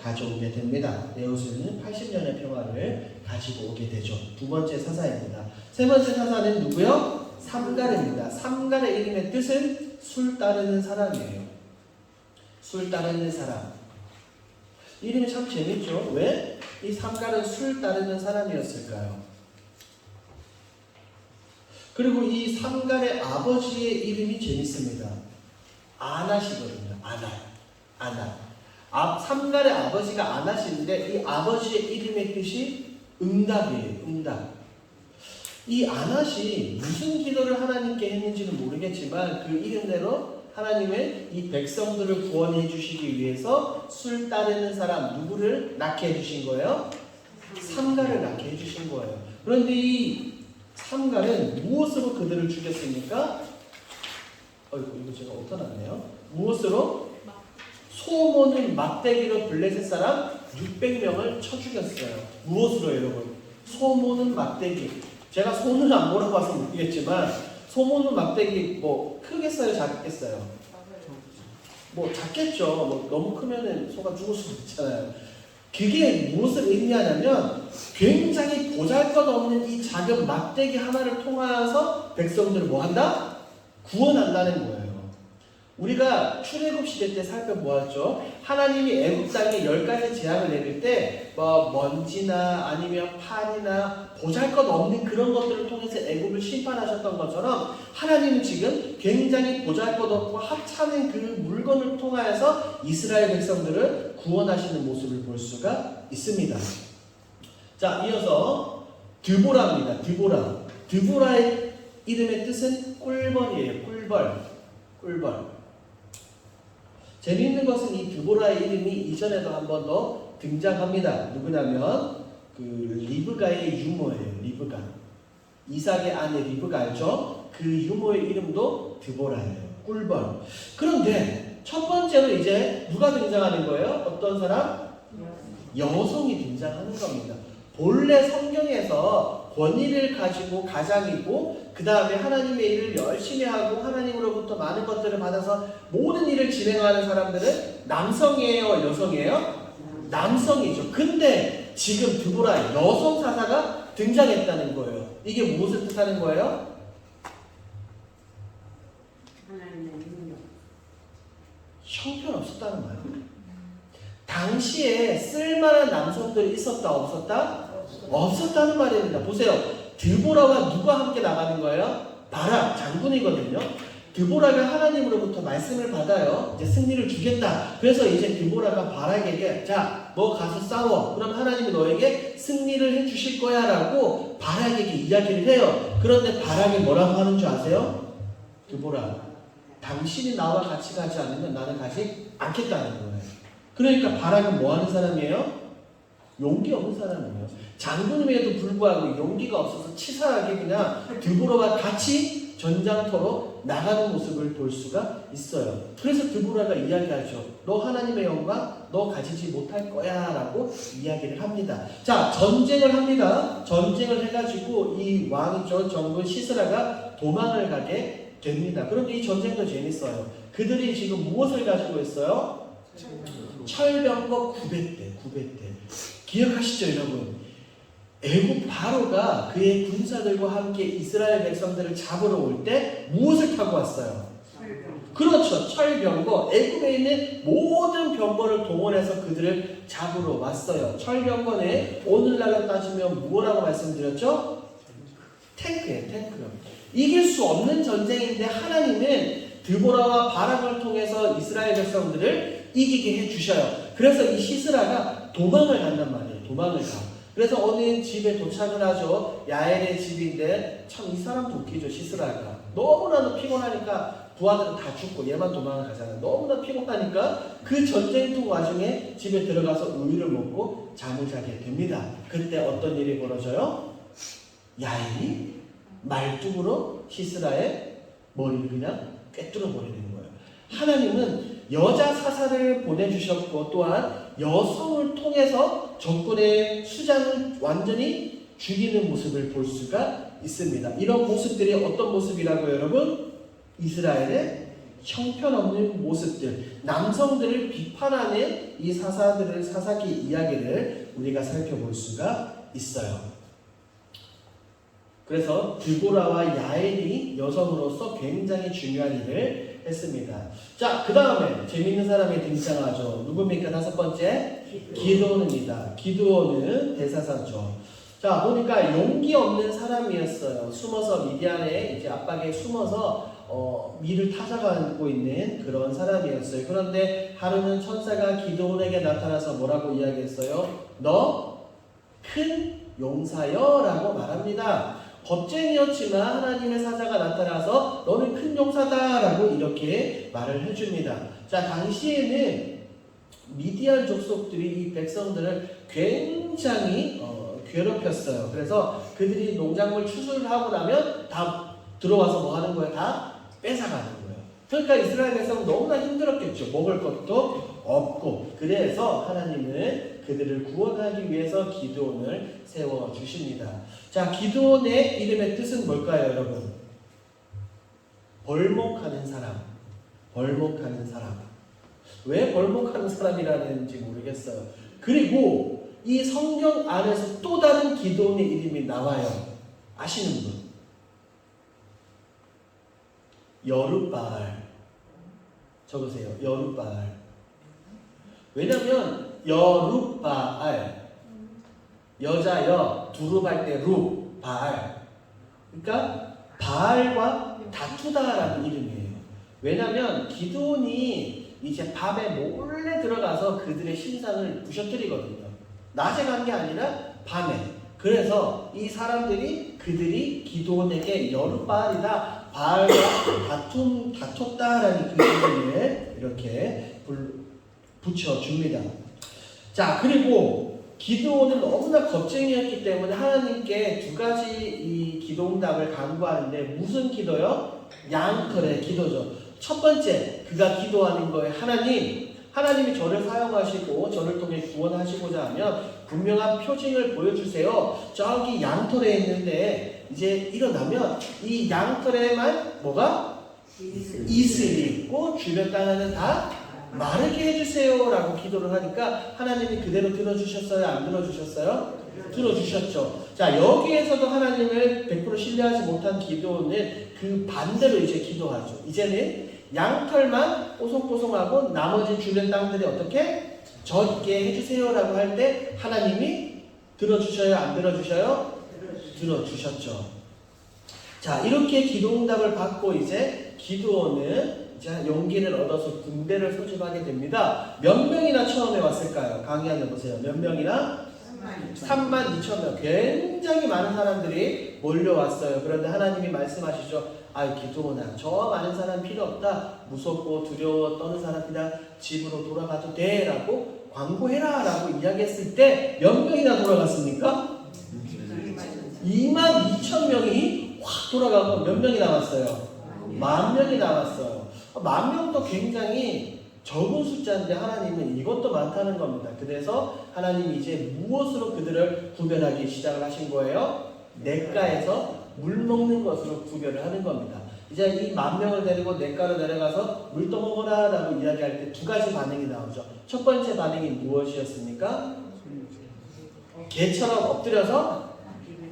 가져오게 됩니다. 에훗은 80년의 평화를 가지고 오게 되죠. 두 번째 사사입니다. 세 번째 사사는 누구요? 삼갈입니다. 삼갈의 이름의 뜻은 술 따르는 사람이에요. 술 따르는 사람. 이름이 참 재밌죠? 왜? 이 삼갈은 술 따르는 사람이었을까요? 그리고 이 삼갈의 아버지의 이름이 재밌습니다. 아낫이거든요. 아낫. 삼갈의 아버지가 아낫인데 이 아버지의 이름의 뜻이 응답이에요. 응답. 이 아낫이 무슨 기도를 하나님께 했는지는 모르겠지만 그 이름대로 하나님은 이 백성들을 구원해 주시기 위해서 술 따르는 사람 누구를 낳게 해주신 거예요? 삼갈을 낳게 해주신 거예요. 그런데 이 삼갈은 무엇으로 그들을 죽였습니까? 이거 제가 어떠났네요. 무엇으로? 소모는 막대기로 블레셋 사람 600명을 쳐 죽였어요. 무엇으로 여러분? 소모는 막대기. 제가 손을 안 몰아봐서 모르겠지만 소모는 막대기 크겠어요? 작겠어요? 작겠죠. 너무 크면은 소가 죽을 수도 있잖아요. 그게 무엇을 의미하냐면 굉장히 보잘것없는 이 작은 막대기 하나를 통하여서 백성들을 뭐한다? 구원한다는 거예요. 우리가 출애굽 시대 때 살펴보았죠. 하나님이 애굽 땅에 10가지 재앙을 내릴 때 먼지나 아니면 파리나 보잘것없는 그런 것들을 통해서 애굽을 심판하셨던 것처럼 하나님은 지금 굉장히 보잘것없고 하찮은 그 물건을 통하여서 이스라엘 백성들을 구원하시는 모습을 볼 수가 있습니다. 자, 이어서 드보라입니다. 드보라의 이름의 뜻은 꿀벌이에요. 꿀벌. 재미있는 것은 이 드보라의 이름이 이전에도 한 번 더 등장합니다. 누구냐면 그 리브가의 유모예요. 리브가. 이삭의 아내 리브가 알죠? 그 유모의 이름도 드보라예요. 꿀벌. 그런데 첫 번째로 이제 누가 등장하는 거예요? 어떤 사람? 여성이 등장하는 겁니다. 본래 성경에서 권위를 가지고 가장이고 그 다음에 하나님의 일을 열심히 하고 하나님으로부터 많은 것들을 받아서 모든 일을 진행하는 사람들은 남성이에요? 여성이에요? 남성이죠. 근데 지금 드보라 여성 사사가 등장했다는 거예요. 이게 무엇을 뜻하는 거예요? 형편없었다는 거예요. 당시에 쓸만한 남성들이 있었다 없었다? 없었다는 말입니다. 보세요. 드보라와 누가 함께 나가는 거예요? 바락 장군이거든요. 드보라가 하나님으로부터 말씀을 받아요. 이제 승리를 주겠다. 그래서 이제 드보라가 바락에게 자, 너 가서 싸워. 그럼 하나님이 너에게 승리를 해주실 거야 라고 바락에게 이야기를 해요. 그런데 바락이 뭐라고 하는 줄 아세요? 드보라, 당신이 나와 같이 가지 않으면 나는 가지 않겠다는 거예요. 그러니까 바락은 뭐 하는 사람이에요? 용기 없는 사람이에요. 장군임에도 불구하고 용기가 없어서 치사하게 그냥 드보라와 같이 전장터로 나가는 모습을 볼 수가 있어요. 그래서 드보라가 이야기하죠. 너 하나님의 영광 너 가지지 못할 거야 라고 이야기를 합니다. 자, 전쟁을 합니다. 전쟁을 해가지고 이 왕이죠, 정군 시스라가 도망을 가게 됩니다. 그런데 이 전쟁도 재밌어요. 그들이 지금 무엇을 가지고 있어요? 철병거 900대. 기억하시죠 여러분? 애굽 바로가 그의 군사들과 함께 이스라엘 백성들을 잡으러 올 때 무엇을 타고 왔어요? 그렇죠. 철병거. 애굽에 있는 모든 병거를 동원해서 그들을 잡으러 왔어요. 철병거는 오늘날로 따지면 무엇라고 말씀드렸죠? 탱크예요. 탱크. 이길 수 없는 전쟁인데 하나님은 드보라와 바락을 통해서 이스라엘 백성들을 이기게 해주셔요. 그래서 이 시스라가 도망을 간단 말이에요. 도망을 가. 그래서 어느 집에 도착을 하죠. 야엘의 집인데 참 이 사람도 웃기죠. 시스라가 너무나도 피곤하니까 부하들은 다 죽고 얘만 도망을 가잖아요. 너무나 피곤하니까 그 전쟁터 와중에 집에 들어가서 우유를 먹고 잠을 자게 됩니다. 그때 어떤 일이 벌어져요? 야엘이 말뚝으로 시스라의 머리를 그냥 꿰뚫어 버리는 거예요. 하나님은 여자 사사를 보내주셨고 또한 여성을 통해서 적군의 수장을 완전히 죽이는 모습을 볼 수가 있습니다. 이런 모습들이 어떤 모습이라고요, 여러분? 이스라엘의 형편없는 모습들, 남성들을 비판하는 이 사사들의 사사기 이야기를 우리가 살펴볼 수가 있어요. 그래서 드보라와 야엘이 여성으로서 굉장히 중요한 일을 했습니다. 자, 그 다음에 재밌는 사람이 등장하죠. 누굽니까? 다섯 번째? 기드온입니다. 기드온은 대사사죠. 자, 보니까 용기 없는 사람이었어요. 숨어서 미디안의 이제 압박에 숨어서 밀을 타져가고 있는 그런 사람이었어요. 그런데 하루는 천사가 기드온에게 나타나서 뭐라고 이야기했어요? 너 큰 용사여 라고 말합니다. 겁쟁이였지만 하나님의 사자가 나타나서 너는 큰 용사다 라고 이렇게 말을 해줍니다. 자, 당시에는 미디안 족속들이 이 백성들을 굉장히 괴롭혔어요. 그래서 그들이 농작물 추수를 하고 나면 다 들어와서 뭐 하는 거예요? 다 뺏어가는 거예요. 그러니까 이스라엘 백성은 너무나 힘들었겠죠. 먹을 것도 없고. 그래서 하나님은 그들을 구원하기 위해서 기드온을 세워주십니다. 자, 기드온의 이름의 뜻은 뭘까요, 여러분? 벌목하는 사람. 벌목하는 사람. 왜 벌목하는 사람이라는지 모르겠어요. 그리고 이 성경 안에서 또 다른 기드온의 이름이 나와요. 아시는 분? 여룻바알. 적으세요. 여룻바알. 왜냐면 여룻바알, 여자여 두루발 때 루, 바알. 그러니까 바알과 다투다라는 이름이에요. 왜냐면 기드온이 이제 밤에 몰래 들어가서 그들의 신상을 부셔뜨리거든요. 낮에 간 게 아니라 밤에. 그래서 이 사람들이 그들이 기드온에게 여룻바알이다, 바알과 다퉜다라는 그 이름을 이렇게 붙여줍니다. 자, 그리고 기드온은 너무나 겁쟁이였기 때문에 하나님께 두 가지 이 기도응답을 간구하는데 무슨 기도요? 양털의 기도죠. 첫 번째, 그가 기도하는 거예요. 하나님이 저를 사용하시고 저를 통해 구원하시고자 하면 분명한 표징을 보여주세요. 저기 양털에 있는데 이제 일어나면 이 양털에만 뭐가? 이슬이 있고 주변 땅에는 다 마르게 해주세요 라고 기도를 하니까 하나님이 그대로 들어주셨어요? 안 들어주셨어요? 들어주셨죠. 자, 여기에서도 하나님을 100% 신뢰하지 못한 기도는 그 반대로 이제 기도하죠. 이제는 양털만 뽀송뽀송하고 나머지 주변 땅들이 어떻게? 젖게 해주세요 라고 할 때 하나님이 들어주셔요? 안 들어주셔요? 들어주셨죠. 자, 이렇게 기도응답을 받고 이제 기드온은 용기를 얻어서 군대를 소집하게 됩니다. 몇 명이나 처음에 왔을까요? 강의 해보세요. 몇 명이나? 32,000명. 굉장히 많은 사람들이 몰려왔어요. 그런데 하나님이 말씀하시죠. 기드온아, 저 많은 사람 필요 없다. 무섭고 두려워 떠는 사람 그냥 집으로 돌아가도 돼 라고 광고해라 라고 이야기했을 때 몇 명이나 돌아갔습니까? 22,000명이 확 돌아가고 몇 명이 남았어요? 10,000명이 남았어요. 10,000명도 굉장히 적은 숫자인데 하나님은 이것도 많다는 겁니다. 그래서 하나님이 이제 무엇으로 그들을 구별하기 시작을 하신 거예요? 냇가에서 물 먹는 것으로 구별을 하는 겁니다. 이제 이 10,000명을 데리고 냇가로 내려가서 물 떠먹어라 라고 이야기할 때 두 가지 반응이 나오죠. 첫 번째 반응이 무엇이었습니까? 개처럼 엎드려서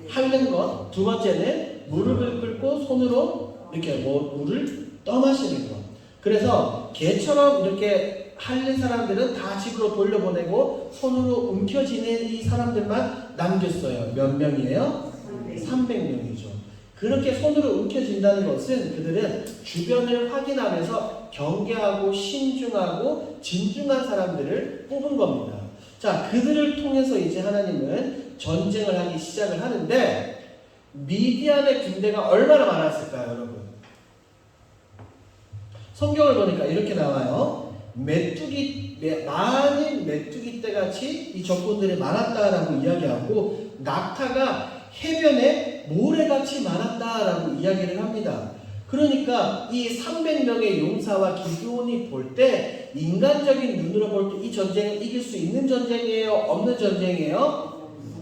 핥는 것. 두 번째는 무릎을 꿇고 손으로 이렇게 물을 떠마시는 것. 그래서 개처럼 이렇게 핥는 사람들은 다 집으로 돌려보내고 손으로 움켜쥐는 이 사람들만 남겼어요. 몇 명이에요? 300명이죠. 그렇게 손으로 움켜쥔다는 것은 그들은 주변을 확인하면서 경계하고 신중하고 진중한 사람들을 뽑은 겁니다. 자, 그들을 통해서 이제 하나님은 전쟁을 하기 시작을 하는데 미디안의 군대가 얼마나 많았을까요, 여러분? 성경을 보니까 이렇게 나와요. 많은 메뚜기 떼같이 이 적군들이 많았다라고 이야기하고 낙타가 해변에 모래같이 많았다라고 이야기를 합니다. 그러니까 이 300명의 용사와 기드온이 볼 때 인간적인 눈으로 볼 때 이 전쟁을 이길 수 있는 전쟁이에요? 없는 전쟁이에요?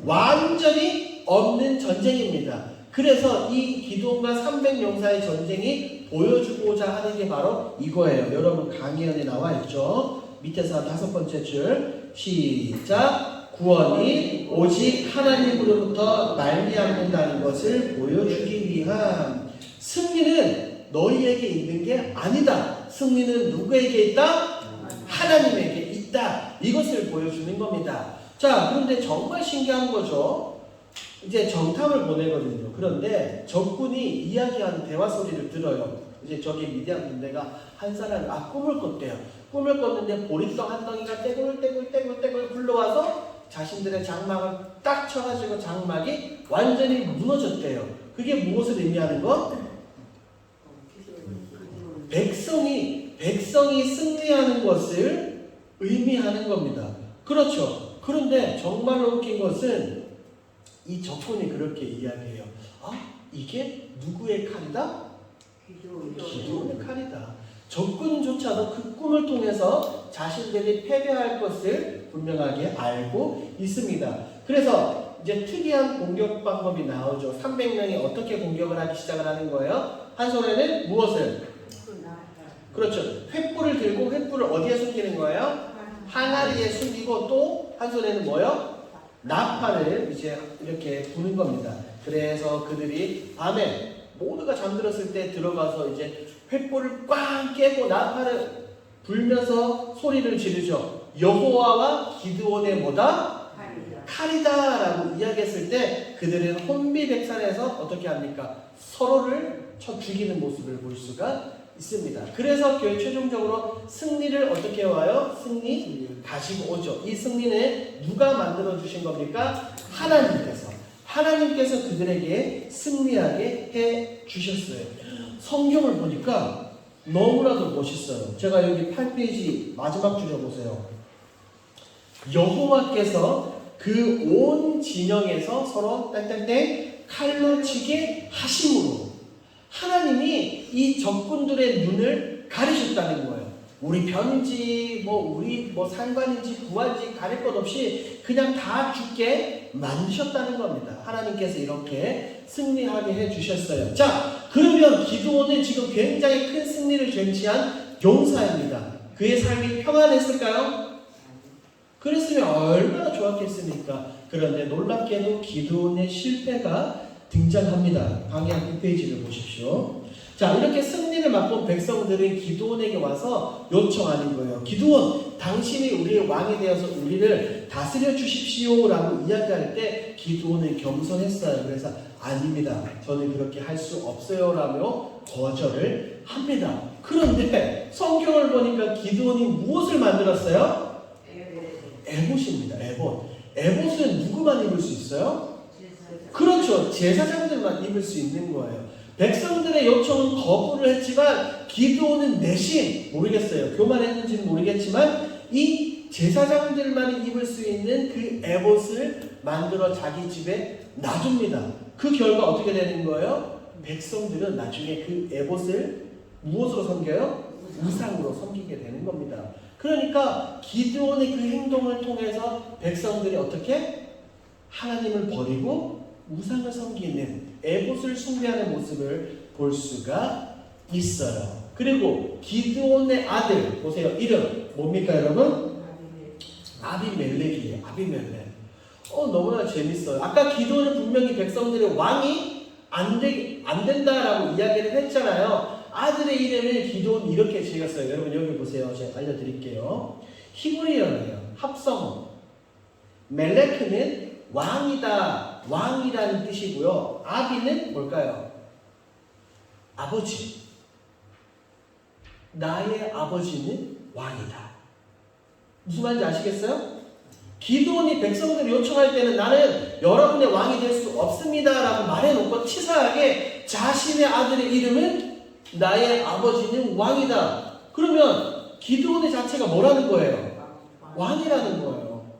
완전히 없는 전쟁입니다. 그래서 이 기드온과 300용사의 전쟁이 보여주고자 하는 게 바로 이거예요. 여러분 강의원에 나와 있죠. 밑에서 5번째 줄 시작. 구원이 오직 하나님으로부터 말미암는다는 것을 보여주기 위함. 승리는 너희에게 있는 게 아니다. 승리는 누구에게 있다? 하나님에게 있다. 이것을 보여주는 겁니다. 자, 그런데 정말 신기한 거죠. 이제 정탐을 보내거든요. 그런데 적군이 이야기하는 대화 소리를 들어요. 이제 저기 미디안 군대가 한 사람이 꿈을 꿨대요. 꿈을 꿨는데 보리떡 한 덩이가 떼굴떼굴 굴러와서 자신들의 장막을 딱 쳐가지고 장막이 완전히 무너졌대요. 그게 무엇을 의미하는 것? 백성이 승리하는 것을 의미하는 겁니다. 그렇죠. 그런데 정말로 웃긴 것은 이 적군이 그렇게 이야기해요. 이게 누구의 칼이다? 기드온의 칼이다. 적군조차도 그 꿈을 통해서 자신들이 패배할 것을 분명하게 알고 있습니다. 그래서 이제 특이한 공격 방법이 나오죠. 300명이 어떻게 공격을 하기 시작을 하는 거예요? 한 손에는 무엇을? 그렇죠. 횃불을 들고 횃불을 어디에 숨기는 거예요? 항아리에 숨기고 또 한 손에는 뭐요? 나팔을 이제 이렇게 부는 겁니다. 그래서 그들이 밤에 모두가 잠들었을 때 들어가서 이제 횃불을 꽝 깨고 나팔을 불면서 소리를 지르죠. 여호와와 기드온의 뭐다? 칼이다 라고 이야기했을 때 그들은 혼비백산에서 어떻게 합니까? 서로를 쳐 죽이는 모습을 볼 수가 있습니다. 그래서 교회 최종적으로 승리를 어떻게 와요? 승리 가지고 오죠. 이 승리는 누가 만들어 주신 겁니까? 하나님께서 그들에게 승리하게 해 주셨어요. 성경을 보니까 너무나도 멋있어요. 제가 여기 8페이지 마지막 줄에 보세요. 여호와께서 그 온 진영에서 서로 땡땡땡 칼로 치게 하심으로 하나님이 이 적군들의 눈을 가리셨다는 거예요. 우리 편인지 우리 상관인지 부한지 가릴 것 없이 그냥 다 죽게 만드셨다는 겁니다. 하나님께서 이렇게 승리하게 해주셨어요. 자, 그러면 기드온은 지금 굉장히 큰 승리를 쟁취한 용사입니다. 그의 삶이 평안했을까요? 그랬으면 얼마나 좋았겠습니까? 그런데 놀랍게도 기드온의 실패가 등장합니다. 강의 9페이지를 보십시오. 자, 이렇게 승리를 맛본 백성들은 기드온에게 와서 요청하는 거예요. 기드온, 당신이 우리의 왕이 되어서 우리를 다스려 주십시오 라고 이야기할 때 기드온은 겸손했어요. 그래서 아닙니다. 저는 그렇게 할 수 없어요 라며 거절을 합니다. 그런데 성경을 보니까 기드온이 무엇을 만들었어요? 에봇입니다. 에봇은 누구만 입을 수 있어요? 그렇죠. 제사장들만 입을 수 있는 거예요. 백성들의 요청은 거부를 했지만 기드온은 내심 모르겠어요. 교만했는지는 모르겠지만 이 제사장들만이 입을 수 있는 그 에봇을 만들어 자기 집에 놔둡니다. 그 결과 어떻게 되는 거예요? 백성들은 나중에 그 에봇을 무엇으로 섬겨요? 우상으로 섬기게 되는 겁니다. 그러니까 기드온의 그 행동을 통해서 백성들이 어떻게? 하나님을 버리고 우상을 섬기는 에봇을 숭배하는 모습을 볼 수가 있어요. 그리고 기드온의 아들 보세요. 이름 뭡니까 여러분? 아비멜렉이에요. 아비멜렉. 너무나 재밌어요. 아까 기드온은 분명히 백성들의 왕이 안 된다라고 이야기를 했잖아요. 아들의 이름을 기드온 이렇게 지었어요. 여러분 여기 보세요. 제가 알려드릴게요. 히브리어예요. 합성. 멜레크는 왕이다, 왕이라는 뜻이고요. 아비는 뭘까요? 아버지. 나의 아버지는 왕이다. 무슨 말인지 아시겠어요? 기드온이 백성들이 요청할 때는 나는 여러분의 왕이 될 수 없습니다 라고 말해놓고 치사하게 자신의 아들의 이름은 나의 아버지는 왕이다. 그러면 기드온의 자체가 뭐라는 거예요? 왕이라는 거예요.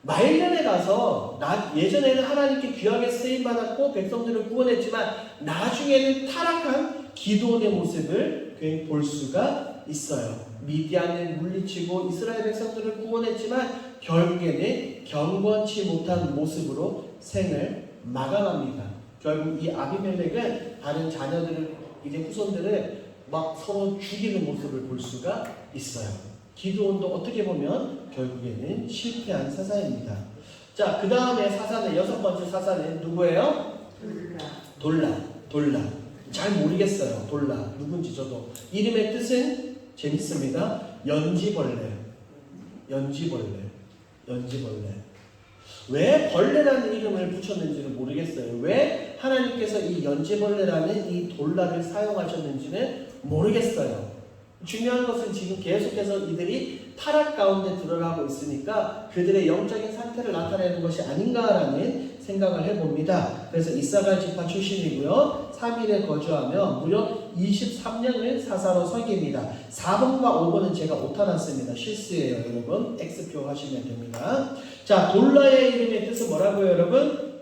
말년에 가서 예전에는 하나님께 귀하게 쓰임받았고 백성들을 구원했지만 나중에는 타락한 기드온의 모습을 볼 수가 있어요. 미디안을 물리치고 이스라엘 백성들을 구원했지만 결국에는 경건치 못한 모습으로 생을 마감합니다. 결국 이 아비멜렉은 다른 자녀들을 이제 후손들을 막 서로 죽이는 모습을 볼 수가 있어요. 기드온도 어떻게 보면 결국에는 실패한 사사입니다. 자, 그 다음에 사사는 여섯 번째 사사는 누구예요? 돌라. 잘 모르겠어요. 돌라 누군지 저도. 이름의 뜻은 재밌습니다. 연지벌레. 왜 벌레라는 이름을 붙였는지는 모르겠어요. 왜 하나님께서 이 연지벌레라는 이 돌라를 사용하셨는지는 모르겠어요. 중요한 것은 지금 계속해서 이들이 타락 가운데 들어가고 있으니까 그들의 영적인 상태를 나타내는 것이 아닌가라는 생각을 해봅니다. 그래서 이사갈 지파 출신이고요. 3일에 거주하며 무려 23년을 사사로 섬깁니다. 4번과 5번은 제가 오타났습니다. 실수예요, 여러분. X표 하시면 됩니다. 자, 돌라의 이름의 뜻은 뭐라고요, 여러분?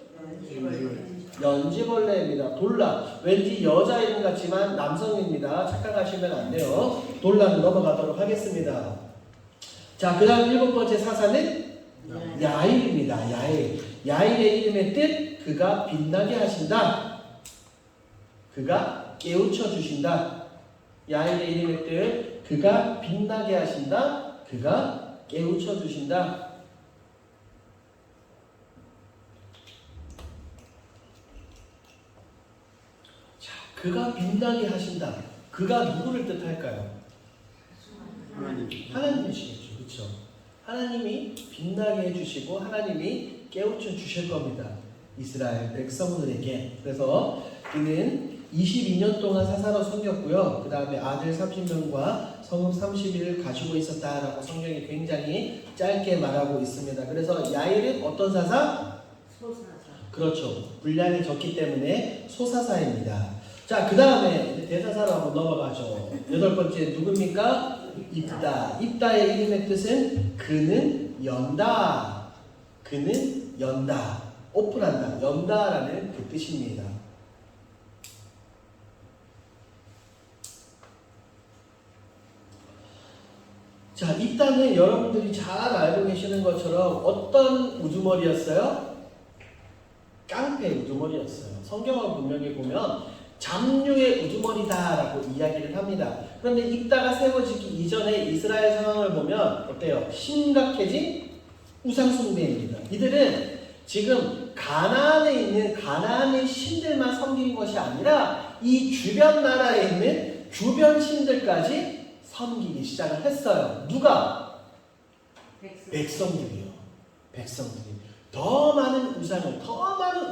연지벌레입니다. 돌라. 왠지 여자 이름 같지만 남성입니다. 착각하시면 안 돼요. 돌라는 넘어가도록 하겠습니다. 자, 그 다음 7번째 사사는 야일입니다. 야일의 이름의 뜻, 그가 빛나게 하신다. 그가 깨우쳐 주신다. 야일의 이름의 뜻, 그가 빛나게 하신다. 그가 깨우쳐 주신다. 그가 빛나게 하신다. 그가 누구를 뜻할까요? 하나님이시겠죠. 그렇죠? 하나님이 빛나게 해주시고 하나님이 깨우쳐 주실 겁니다. 이스라엘 백성들에게. 그래서 그는 22년 동안 사사로 섬겼고요. 그 다음에 아들 30명과 성읍 30일을 가지고 있었다라고 성경이 굉장히 짧게 말하고 있습니다. 그래서 야일은 어떤 사사? 소사사. 그렇죠. 분량이 적기 때문에 소사사입니다. 자, 그 다음에 대사사로 한번 넘어가죠. 8번째 누굽니까? 입다. 입다의 이름의 뜻은 그는 연다. 그는 연다. 오픈한다. 연다라는 그 뜻입니다. 자, 입다는 여러분들이 잘 알고 계시는 것처럼 어떤 우두머리였어요? 깡패 우두머리였어요. 성경을 분명히 보면 잡류의 우두머리다라고 이야기를 합니다. 그런데 입다가 세워지기 이전에 이스라엘 상황을 보면 어때요? 심각해진 우상숭배입니다. 이들은 지금 가나안에 있는 가나안의 신들만 섬긴 것이 아니라 이 주변 나라에 있는 주변 신들까지 섬기기 시작을 했어요. 누가? 백성들이요. 백성들이 더 많은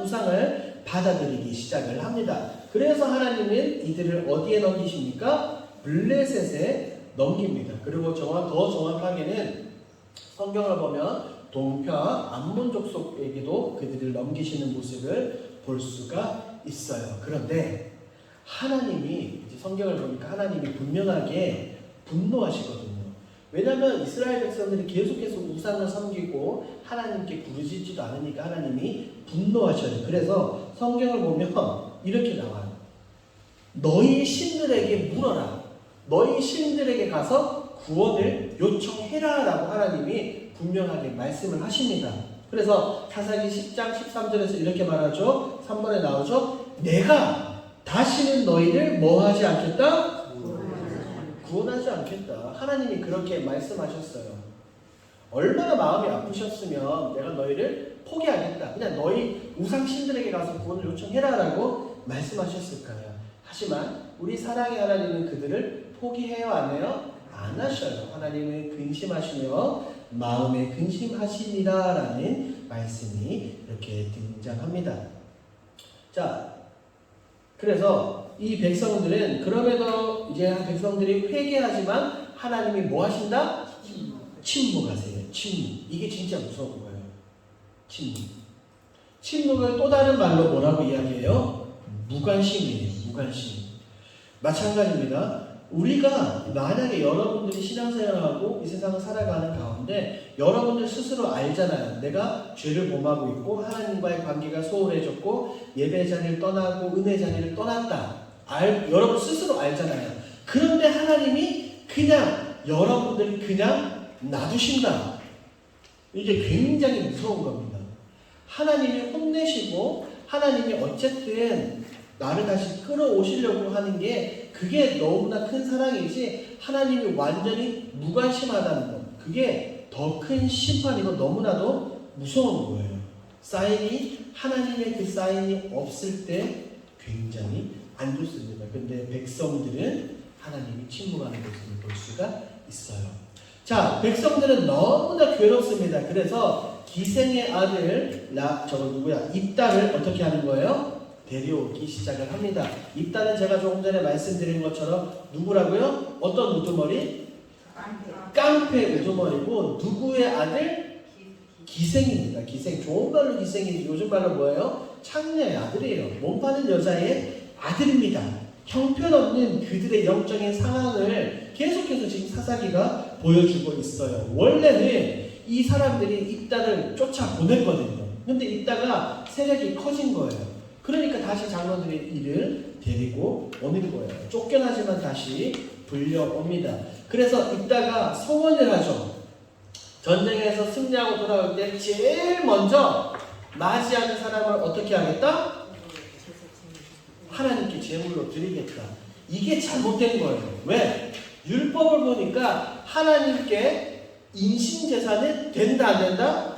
우상을 받아들이기 시작을 합니다. 그래서 하나님은 이들을 어디에 넘기십니까? 블레셋에 넘깁니다. 그리고 더 정확하게는 성경을 보면 동편 암몬 족속에게도 그들을 넘기시는 모습을 볼 수가 있어요. 그런데 하나님이 이제 성경을 보니까 하나님이 분명하게 분노하시거든요. 왜냐하면 이스라엘 백성들이 계속해서 우상을 섬기고 하나님께 부르짖지도 않으니까 하나님이 분노하셔요. 그래서 성경을 보면 이렇게 나와요. 너희 신들에게 물어라. 너희 신들에게 가서 구원을 요청해라 라고 하나님이 분명하게 말씀을 하십니다. 그래서 사사기 10장 13절에서 이렇게 말하죠. 3번에 나오죠. 내가 다시는 너희를 뭐하지 않겠다? 구원하지 않겠다. 하나님이 그렇게 말씀하셨어요. 얼마나 마음이 아프셨으면 내가 너희를 포기하겠다. 그냥 너희 우상 신들에게 가서 구원을 요청해라 라고 말씀하셨을까요? 하지만 우리 사랑의 하나님은 그들을 포기해요? 안 해요? 안 하셔요. 하나님은 근심하시며 마음에 근심하시니라 라는 말씀이 이렇게 등장합니다. 자, 그래서 이 백성들은 그럼에도 이제 백성들이 회개하지만 하나님이 뭐 하신다? 침묵하세요. 침묵. 이게 진짜 무서운 거예요. 침묵. 침묵을 또 다른 말로 뭐라고 이야기해요? 무관심이에요. 무관심. 마찬가지입니다. 우리가 만약에 여러분들이 신앙생활하고 이 세상을 살아가는 가운데 여러분들 스스로 알잖아요. 내가 죄를 범하고 있고 하나님과의 관계가 소홀해졌고 예배 자리를 떠나고 은혜 자리를 떠났다. 여러분 스스로 알잖아요. 그런데 하나님이 그냥 여러분들을 그냥 놔두신다. 이게 굉장히 무서운 겁니다. 하나님이 혼내시고 하나님이 어쨌든 나를 다시 끌어오시려고 하는 게 그게 너무나 큰 사랑이지 하나님이 완전히 무관심하다는 것. 그게 더 큰 심판이고 너무나도 무서운 거예요. 하나님의 그 사인이 없을 때 굉장히 안 좋습니다. 근데 백성들은 하나님이 침묵하는 모습을 볼 수가 있어요. 자, 백성들은 너무나 괴롭습니다. 그래서 기생의 아들 입다를 어떻게 하는 거예요? 데려오기 시작을 합니다. 입다는 제가 조금 전에 말씀드린 것처럼 누구라고요? 어떤 우두머리? 깡패 우두머리고 누구의 아들? 기생입니다. 기생. 좋은 말로 기생이지 요즘 말로 뭐예요? 창녀의 아들이에요. 몸파는 여자의 아들입니다. 형편없는 그들의 영적인 상황을 계속해서 지금 사사기가 보여주고 있어요. 원래는 이 사람들이 입다를 쫓아보냈거든요. 근데 입다가 세력이 커진 거예요. 그러니까 다시 장로들이 이를 데리고 오는 거예요. 쫓겨나지만 다시 불려옵니다. 그래서 입다가 소원을 하죠. 전쟁에서 승리하고 돌아올 때 제일 먼저 맞이하는 사람을 어떻게 하겠다? 하나님께 제물로 드리겠다. 이게 잘못된 거예요. 왜? 율법을 보니까 하나님께 인신제사는 된다 안 된다?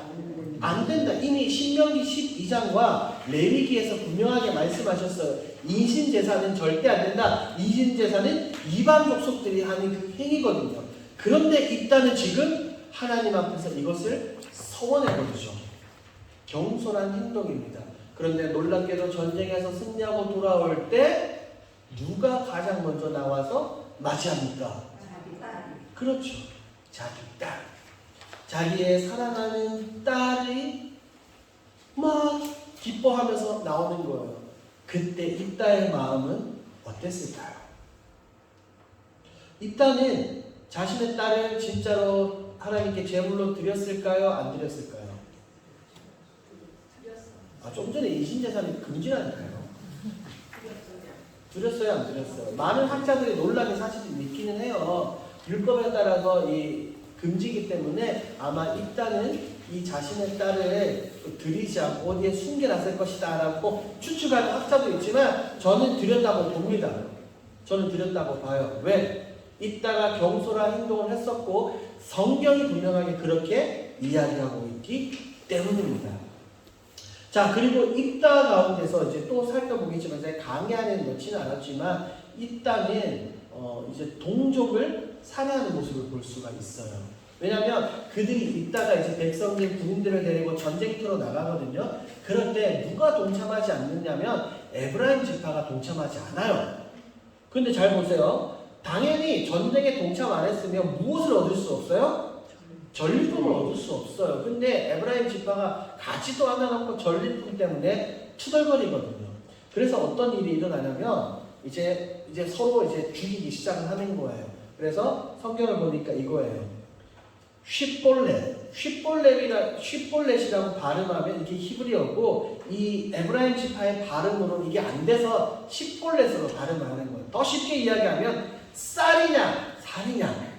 안 된다. 이미 신명기 12장과 레위기에서 분명하게 말씀하셨어요. 인신제사는 절대 안 된다. 인신제사는 이방 족속들이 하는 그 행위거든요. 그런데 입다는 지금 하나님 앞에서 이것을 서원해버리죠. 경솔한 행동입니다. 그런데 놀랍게도 전쟁에서 승리하고 돌아올 때 누가 가장 먼저 나와서 맞이합니까? 그렇죠. 자기 딸. 자기의 사랑하는 딸이 막 기뻐하면서 나오는 거예요. 그때 입다의 마음은 어땠을까요? 입다는 자신의 딸을 진짜로 하나님께 제물로 드렸을까요? 안 드렸을까요? 좀 전에 인신제사는 금지라니까요. 드렸어요? 안 드렸어요? 많은 학자들이 놀라게 사실 믿기는 해요. 율법에 따라서 이 금지이기 때문에 아마 입다는 이 자신의 딸을 드리지 않고 어디에 숨겨놨을 것이다 라고 추측하는 학자도 있지만 저는 드렸다고 봅니다. 저는 드렸다고 봐요. 왜? 입다가 경솔한 행동을 했었고 성경이 분명하게 그렇게 이야기하고 있기 때문입니다. 자, 그리고 입다 가운데서 이제 또 살펴보겠지만 제가 강의 안에는 넣지는 않았지만 입다는 이제 동족을 살해하는 모습을 볼 수가 있어요. 왜냐하면 그들이 입다가 이제 백성들 군인들을 데리고 전쟁터로 나가거든요. 그런데 누가 동참하지 않느냐면 에브라임 지파가 동참하지 않아요. 근데 잘 보세요. 당연히 전쟁에 동참 안 했으면 무엇을 얻을 수 없어요? 전리품을 얻을 수 없어요. 근데 에브라임 지파가 가지도 않아놓고 전리품 때문에 투덜거리거든요. 그래서 어떤 일이 일어나냐면 이제 서로 이제 죽이기 시작을 하는 거예요. 그래서 성경을 보니까 이거예요. 쉬볼렛이라고 발음하면 이게 히브리어고 이 에브라임 지파의 발음으로 이게 안 돼서 십볼렛으로 발음하는 거예요. 더 쉽게 이야기하면 쌀이냐 살이냐,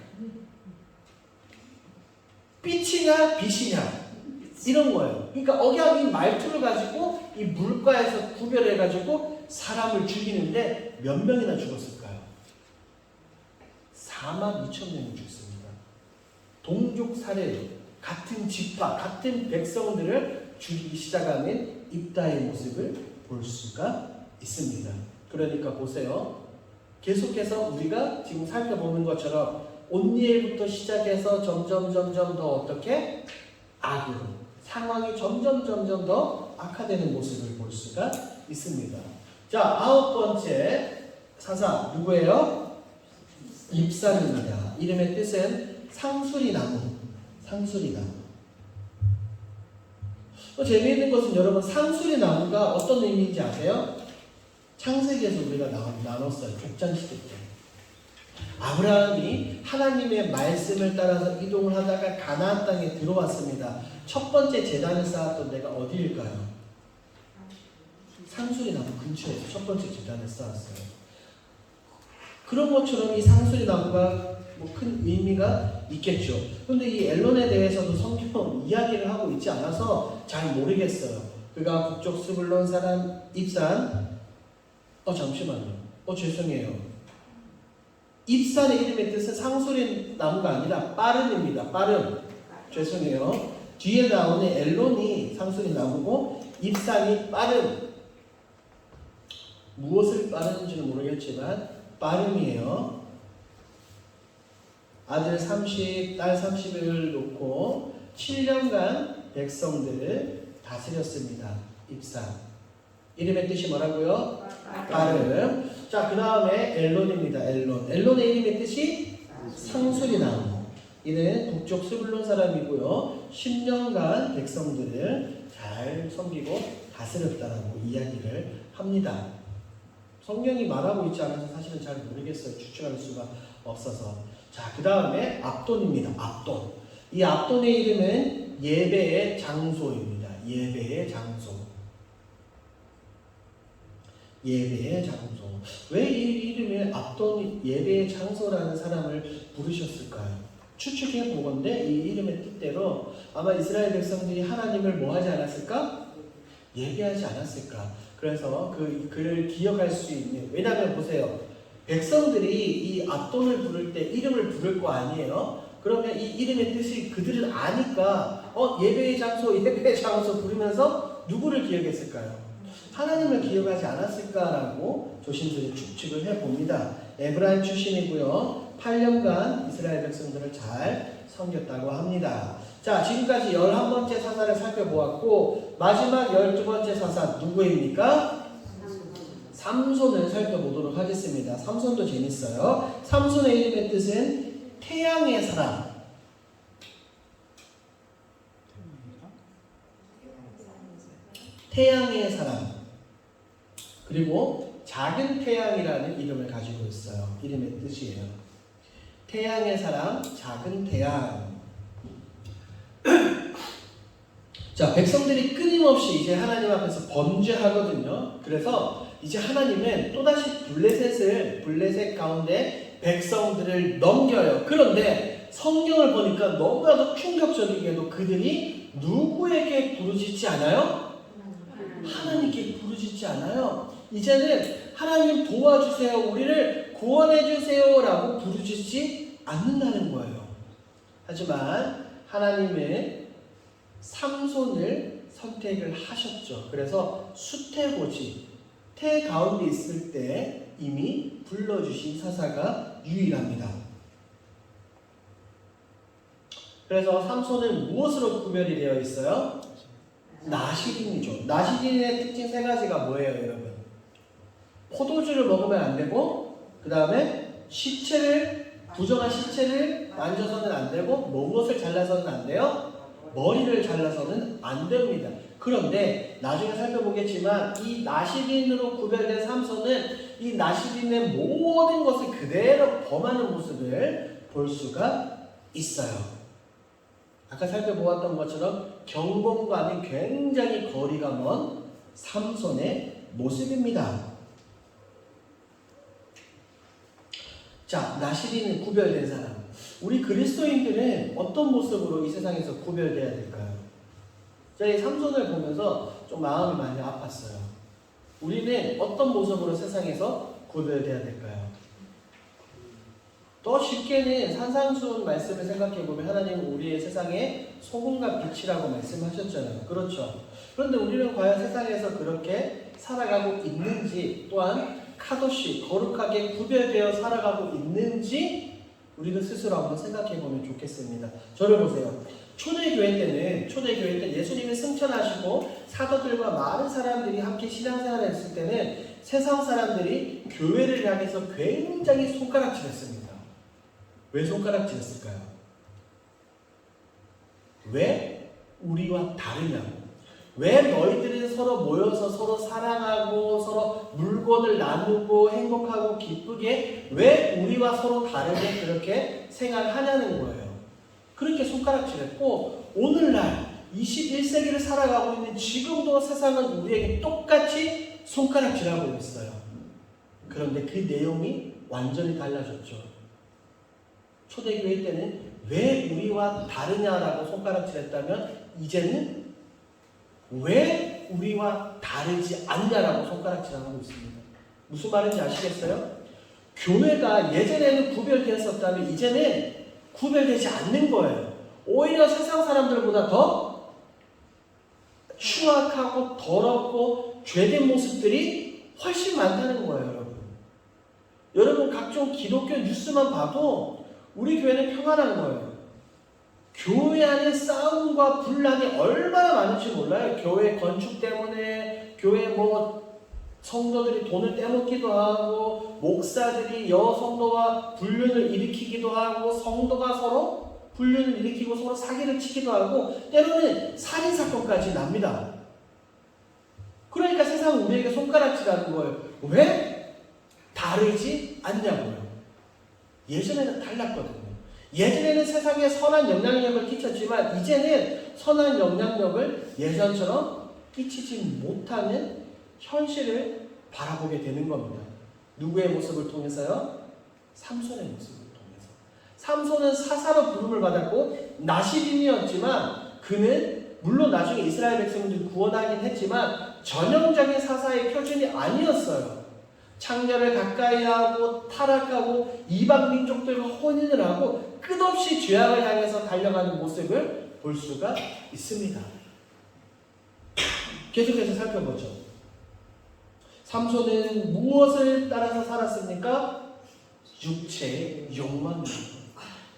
빛이냐 빛이냐 이런 거예요. 그러니까 억양이 말투를 가지고 이 물가에서 구별해가지고 사람을 죽이는데 몇 명이나 죽었을까요? 42,000명이 죽습니다. 동족 살해로 같은 지파, 같은 백성들을 죽이기 시작하는 입다의 모습을 볼 수가 있습니다. 그러니까 보세요. 계속해서 우리가 지금 살펴보는 것처럼 온니엘부터 시작해서 점점 더 어떻게? 악으로. 상황이 점점 더 악화되는 모습을 볼 수가 있습니다. 자, 9번째 사사 누구예요? 입산입니다. 이름의 뜻은 상수리나무. 상수리나무. 재미있는 것은 여러분 상수리나무가 어떤 의미인지 아세요? 창세기에서 우리가 나눴어요. 족장시대 때. 아브라함이 하나님의 말씀을 따라서 이동을 하다가 가나안 땅에 들어왔습니다. 첫 번째 제단을 쌓았던 데가 어디일까요? 상수리나무 근처에서 첫 번째 제단을 쌓았어요. 그런 것처럼 이 상수리나무가 뭐 큰 의미가 있겠죠. 그런데 이 엘론에 대해서도 성경 이야기를 하고 있지 않아서 잘 모르겠어요. 그가 북쪽 스불론 사람 입산. 잠시만요. 죄송해요. 입산의 이름의 뜻은 상수리나무가 아니라 빠름입니다. 빠름. 죄송해요. 뒤에 나오는 엘론이 상수리나무고 입산이 빠름. 무엇을 빠르는지는 모르겠지만 빠름이에요. 아들 30, 딸 30을 놓고 7년간 백성들을 다스렸습니다. 입산. 이름의 뜻이 뭐라고요? 빠름. 자, 그 다음에 엘론입니다. 엘론의 이름의 뜻이 상수리나무. 이는 북쪽 스불론 사람이고요. 10년간 백성들을 잘 섬기고 다스렸다라고 이야기를 합니다. 성경이 말하고 있지 않아서 사실은 잘 모르겠어요. 추측할 수가 없어서. 자, 그 다음에 압돈입니다. 압돈. 이 압돈의 이름은 예배의 장소입니다. 예배의 장소. 예배의 장소. 왜 이 이름에 압돈 예배의 장소라는 사람을 부르셨을까요? 추측해 보건대 이 이름의 뜻대로 아마 이스라엘 백성들이 하나님을 뭐 하지 않았을까? 예배하지 않았을까? 그래서 그를 기억할 수 있는, 왜냐하면 보세요. 백성들이 이 압돈을 부를 때 이름을 부를 거 아니에요? 그러면 이 이름의 뜻이 그들은 아니까 예배의 장소 부르면서 누구를 기억했을까요? 하나님을 기억하지 않았을까라고 조심스레 추측을 해봅니다. 에브라임 출신이고요. 8년간 이스라엘 백성들을 잘 섬겼다고 합니다. 자, 지금까지 11번째 사사를 살펴보았고 마지막 12번째 사사 누구입니까? 삼손을 살펴보도록 하겠습니다. 삼손도 재밌어요. 삼손의 이름의 뜻은 태양의 사람. 태양의 사람. 그리고 작은 태양이라는 이름을 가지고 있어요. 이름의 뜻이에요. 태양의 사람, 작은 태양. 자, 백성들이 끊임없이 이제 하나님 앞에서 범죄하거든요. 그래서 이제 하나님은 또다시 블레셋 가운데 백성들을 넘겨요. 그런데 성경을 보니까 너무나도 충격적이게도 그들이 누구에게 부르짖지 않아요? 하나님께 부르짖지 않아요. 이제는 하나님 도와주세요, 우리를 구원해주세요 라고 부르짖지 않는다는 거예요. 하지만 하나님은 삼손을 선택을 하셨죠. 그래서 수태고지, 태 가운데 있을 때 이미 불러주신 사사가 유일합니다. 그래서 삼손은 무엇으로 구별이 되어 있어요? 나시린이죠. 나시린의 특징 세 가지가 뭐예요, 여러분? 포도주를 먹으면 안 되고, 그 다음에 부정한 시체를 만져서는 안 되고, 무엇을 잘라서는 안 돼요? 머리를 잘라서는 안 됩니다. 그런데 나중에 살펴보겠지만 이 나시린으로 구별된 삼손은 이 나시린의 모든 것을 그대로 범하는 모습을 볼 수가 있어요. 아까 살펴보았던 것처럼 경공과는 굉장히 거리가 먼 삼손의 모습입니다. 자, 나시린은 구별된 사람. 우리 그리스도인들은 어떤 모습으로 이 세상에서 구별돼야 될까요? 제가 이 삼손을 보면서 좀 마음이 많이 아팠어요. 우리는 어떤 모습으로 세상에서 구별돼야 될까요? 더 쉽게는 산상수훈 말씀을 생각해보면 하나님은 우리의 세상에 소금과 빛이라고 말씀하셨잖아요. 그렇죠. 그런데 우리는 과연 세상에서 그렇게 살아가고 있는지, 또한 카도시, 거룩하게 구별되어 살아가고 있는지 우리가 스스로 한번 생각해보면 좋겠습니다. 저를 보세요. 초대교회 때는 예수님이 승천하시고 사도들과 많은 사람들이 함께 신앙생활을 했을 때는 세상 사람들이 교회를 향해서 굉장히 손가락질했습니다. 왜 손가락질했을까요? 왜 우리와 다르냐고. 왜 너희들은 서로 모여서 서로 사랑하고 서로 물건을 나누고 행복하고 기쁘게 왜 우리와 서로 다르게 그렇게 생활하냐는 거예요. 그렇게 손가락질했고, 오늘날 21세기를 살아가고 있는 지금도 세상은 우리에게 똑같이 손가락질하고 있어요. 그런데 그 내용이 완전히 달라졌죠. 초대교회 때는 왜 우리와 다르냐라고 손가락질했다면, 이제는 왜 우리와 다르지 않냐라고 손가락질하고 있습니다. 무슨 말인지 아시겠어요? 교회가 예전에는 구별되었었다면 이제는 구별되지 않는 거예요. 오히려 세상 사람들보다 더 추악하고 더럽고 죄된 모습들이 훨씬 많다는 거예요, 여러분. 여러분, 각종 기독교 뉴스만 봐도 우리 교회는 평안한 거예요. 교회 안에 싸움과 분란이 얼마나 많은지 몰라요. 교회 건축 때문에, 교회 성도들이 돈을 떼먹기도 하고, 목사들이 여성도와 불륜을 일으키기도 하고, 성도가 서로 불륜을 일으키고 서로 사기를 치기도 하고, 때로는 살인사건까지 납니다. 그러니까 세상은 우리에게 손가락질하는 거예요. 왜 다르지 않냐고요. 예전에는 달랐거든요. 예전에는 세상에 선한 영향력을 끼쳤지만 이제는 선한 영향력을 예전처럼 끼치지 못하는 현실을 바라보게 되는 겁니다. 누구의 모습을 통해서요? 삼손의 모습을 통해서. 삼손은 사사로 부름을 받았고 나시린이었지만 그는 물론 나중에 이스라엘 백성들 구원하긴 했지만 전형적인 사사의 표준이 아니었어요. 창녀를 가까이 하고 타락하고 이방 민족들과 혼인을 하고 끝없이 죄악을 향해서 달려가는 모습을 볼 수가 있습니다. 계속해서 살펴보죠. 삼손은 무엇을 따라서 살았습니까? 육체의 욕망입니다.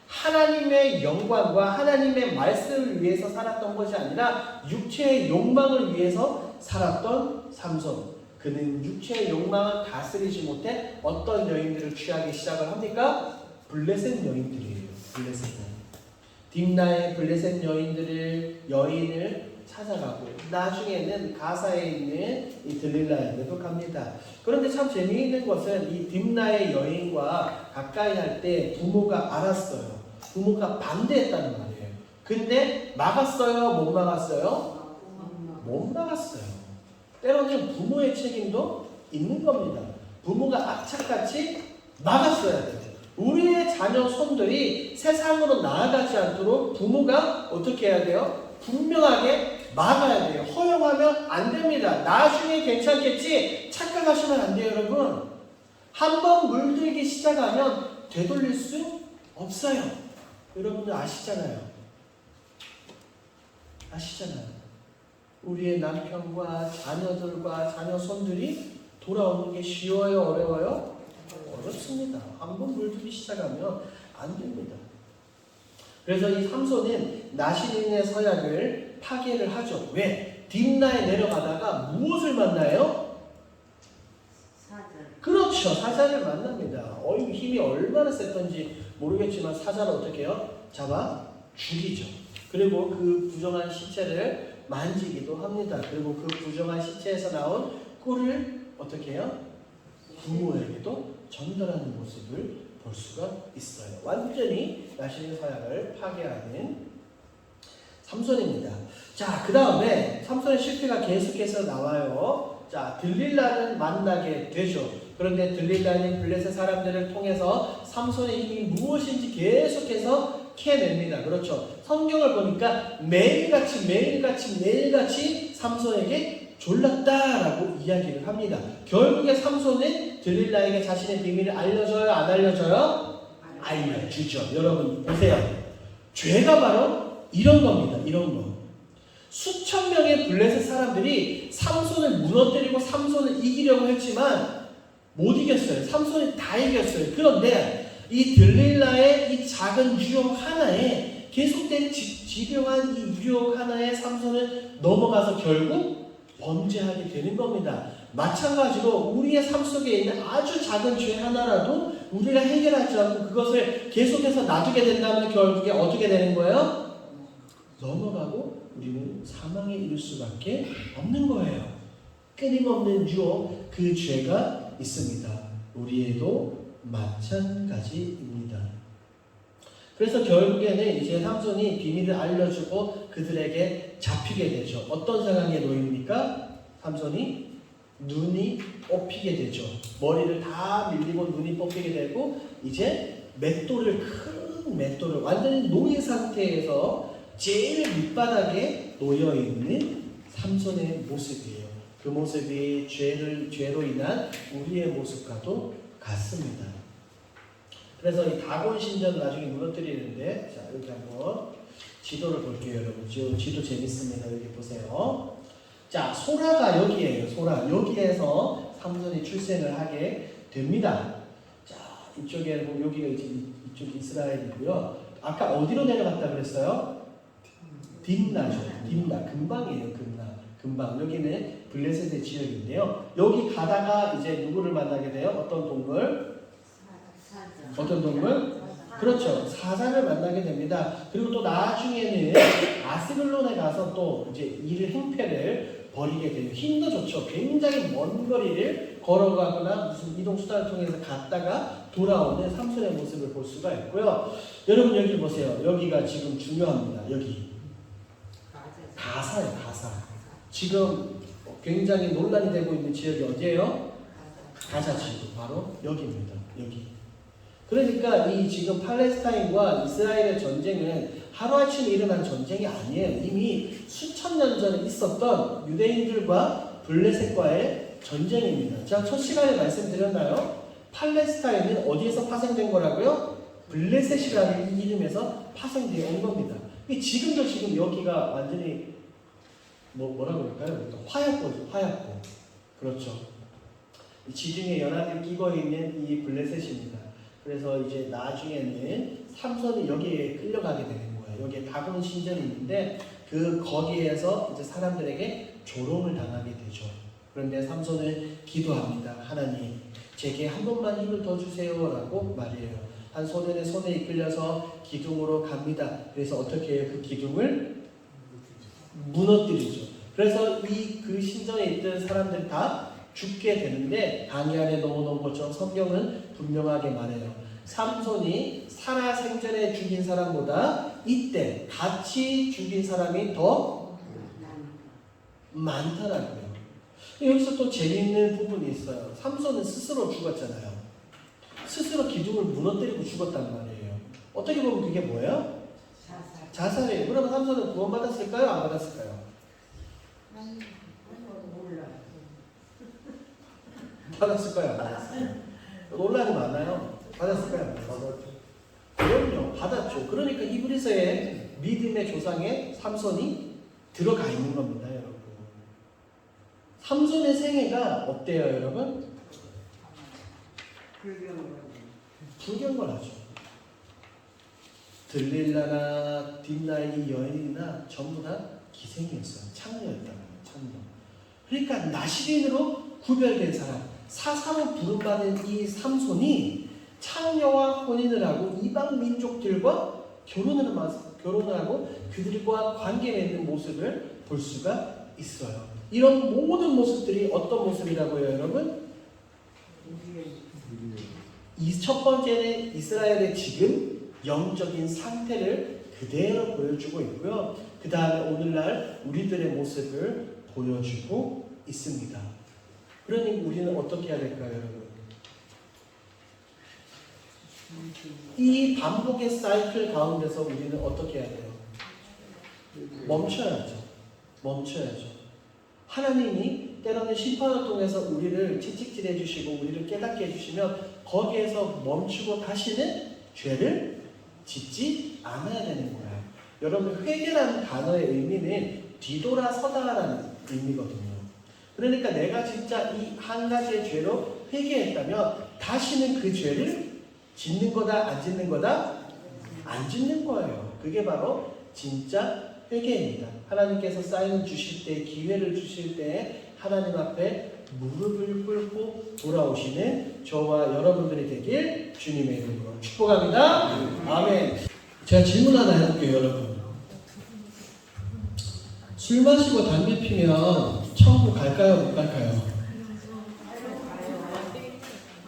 하나님의 영광과 하나님의 말씀을 위해서 살았던 것이 아니라 육체의 욕망을 위해서 살았던 삼손. 그는 육체의 욕망을 다스리지 못해 어떤 여인들을 취하기 시작을 합니까? 블레셋 여인들이에요. 블레셋 여인. 딥나의 블레셋 여인을 찾아가고 나중에는 가사에 있는 이 들릴라에도 갑니다. 그런데 참 재미있는 것은 이 딥나의 여인과 가까이 할 때 부모가 알았어요. 부모가 반대했다는 말이에요. 근데 막았어요? 못 막았어요? 못 막았어요. 때로는 부모의 책임도 있는 겁니다. 부모가 악착같이 막았어야 돼요. 우리의 자녀 손들이 세상으로 나아가지 않도록 부모가 어떻게 해야 돼요? 분명하게 막아야 돼요. 허용하면 안 됩니다. 나중에 괜찮겠지 착각하시면 안 돼요, 여러분. 한번 물들기 시작하면 되돌릴 수 없어요. 여러분들 아시잖아요. 우리의 남편과 자녀들과 자녀 손들이 돌아오는 게 쉬워요? 어려워요? 어렵습니다. 한번 물들기 시작하면 안 됩니다. 그래서 이 삼손은 나시린의 서약을 파괴를 하죠. 왜? 딥나에 내려가다가 무엇을 만나요? 사자. 그렇죠. 사자를 만납니다. 힘이 얼마나 셌던지 모르겠지만 사자를 어떻게 해요? 잡아 죽이죠. 그리고 그 부정한 시체를 만지기도 합니다. 그리고 그 부정한 시체에서 나온 꿀을 어떻게 해요? 부모에게도 전달하는 모습을 볼 수가 있어요. 완전히 나시린 서약을 파괴하는 삼손입니다. 자, 그 다음에 삼손의 실패가 계속해서 나와요. 자, 들릴라는 만나게 되죠. 그런데 들릴라는 블레셋 사람들을 통해서 삼손의 힘이 무엇인지 계속해서 캐냅니다. 그렇죠. 성경을 보니까 매일같이 삼손에게 졸랐다라고 이야기를 합니다. 결국에 삼손은 들릴라에게 자신의 비밀을 알려줘요, 안 알려줘요? 알려주죠. 여러분 보세요. 죄가 바로 이런 겁니다. 이런 거. 수천 명의 블레셋 사람들이 삼손을 무너뜨리고 삼손을 이기려고 했지만 못 이겼어요. 삼손이 다 이겼어요. 그런데 이 들릴라의 이 작은 유혹 하나에 계속된 집요한 이 유혹 하나에 삼손은 넘어가서 결국 범죄하게 되는 겁니다. 마찬가지로 우리의 삶 속에 있는 아주 작은 죄 하나라도 우리가 해결하지 않고 그것을 계속해서 놔두게 된다면 결국에 어떻게 되는 거예요? 넘어가고 우리는 사망에 이를 수밖에 없는 거예요. 끊임없는 유혹, 그 죄가 있습니다. 우리에도 마찬가지입니다. 그래서 결국에는 이제 삼손이 비밀을 알려주고 그들에게 잡히게 되죠. 어떤 상황에 놓입니까? 삼손이 눈이 뽑히게 되죠. 머리를 다 밀리고 눈이 뽑히게 되고 이제 큰 맷돌을 완전히 노예 상태에서 제일 밑바닥에 놓여있는 삼손의 모습이에요. 그 모습이 죄로 인한 우리의 모습과도 같습니다. 그래서 이 다곤 신전 나중에 무너뜨리는데, 자 여기 한번 지도를 볼게요, 여러분. 지도 재밌습니다. 여기 보세요. 자, 소라가 여기에요. 소라 여기에서 삼손이 출생을 하게 됩니다. 자, 이쪽에 보면 여기가 이쪽 이스라엘이고요. 아까 어디로 내려갔다 그랬어요? 딥나죠. 딥나 금방이에요. 금방. 여기는 블레셋의 지역인데요. 여기 가다가 이제 누구를 만나게 돼요? 어떤 동물? 어떤 동물? 그렇죠. 사자를 만나게 됩니다. 그리고 또 나중에는 아스글론에 가서 또 이제 행패를 벌이게 돼요. 힘도 좋죠. 굉장히 먼 거리를 걸어가거나 무슨 이동수단을 통해서 갔다가 돌아오는 삼손의 모습을 볼 수가 있고요. 여러분 여기 보세요. 여기가 지금 중요합니다. 여기 가사예요. 가사. 지금 굉장히 논란이 되고 있는 지역이 어디예요? 가자 지구. 바로 여기입니다. 여기. 그러니까 이 지금 팔레스타인과 이스라엘의 전쟁은 하루아침에 일어난 전쟁이 아니에요. 이미 수천 년 전에 있었던 유대인들과 블레셋과의 전쟁입니다. 제가 첫 시간에 말씀드렸나요? 팔레스타인은 어디에서 파생된 거라고요? 블레셋이라는 이 이름에서 파생되어 온 겁니다. 지금 여기가 완전히 뭐라고 그럴까요? 화약고죠. 화약고. 그렇죠. 지중해 연안을 끼고 있는 이 블레셋입니다. 그래서 이제 나중에는 삼손이 여기에 끌려가게 되는 거예요. 여기에 다곤 신전이 있는데 거기에서 이제 사람들에게 조롱을 당하게 되죠. 그런데 삼손은 기도합니다. 하나님, 제게 한 번만 힘을 더 주세요라고 말해요. 한 소년의 손에 이끌려서 기둥으로 갑니다. 그래서 어떻게 해요? 그 기둥을 무너뜨리죠. 그래서 그 신전에 있던 사람들이 다 죽게 되는데 강의 안에 넣어놓은 것처럼 성경은 분명하게 말해요. 삼손이 살아생전에 죽인 사람보다 이때 같이 죽인 사람이 더 많더라고요. 여기서 또 재미있는 부분이 있어요. 삼손은 스스로 죽었잖아요. 스스로 기둥을 무너뜨리고 죽었단 말이에요. 어떻게 보면 그게 뭐예요? 자살이에요. 그러면 삼손은 구원받았을까요? 안 받았을까요? 받았을까요? 안 받았을까요? 논란이 많아요. 받았을까요? 받았죠. 그럼요. 받았죠. 그러니까 히브리서의 믿음의 조상에 삼손이 들어가 있는 겁니다, 여러분. 삼손의 생애가 어때요, 여러분? 불경건하죠. 들릴라나 딥나이 여인이나 전부 다 기생이었어요. 창녀였다고요. 창녀. 그러니까 나시린으로 구별된 사람, 사사로 부름받은 이 삼손이 창녀와 혼인을 하고 이방 민족들과 결혼을 하고 그들과 관계 맺는 모습을 볼 수가 있어요. 이런 모든 모습들이 어떤 모습이라고요, 여러분? 이 첫 번째는 이스라엘의 지금 영적인 상태를 그대로 보여주고 있고요. 그 다음에 오늘날 우리들의 모습을 보여주고 있습니다. 그러니 우리는 어떻게 해야 될까요, 여러분? 이 반복의 사이클 가운데서 우리는 어떻게 해야 돼요? 멈춰야죠. 하나님이 때로는 심판을 통해서 우리를 채찍질 해주시고 우리를 깨닫게 해주시면 거기에서 멈추고 다시는 죄를 짓지 않아야 되는 거예요. 여러분, 회개라는 단어의 의미는 뒤돌아서다라는 의미거든요. 그러니까 내가 진짜 이 한 가지의 죄로 회개했다면 다시는 그 죄를 짓는 거다, 안 짓는 거다? 안 짓는 거예요. 그게 바로 진짜 회개입니다. 하나님께서 사인을 주실 때, 기회를 주실 때 하나님 앞에 무릎을 꿇고 돌아오시는 저와 여러분들이 되길 주님의 이름으로 축복합니다. 아멘. 제가 질문 하나 해볼게요, 여러분. 술 마시고 담배 피면 천국 갈까요, 못 갈까요?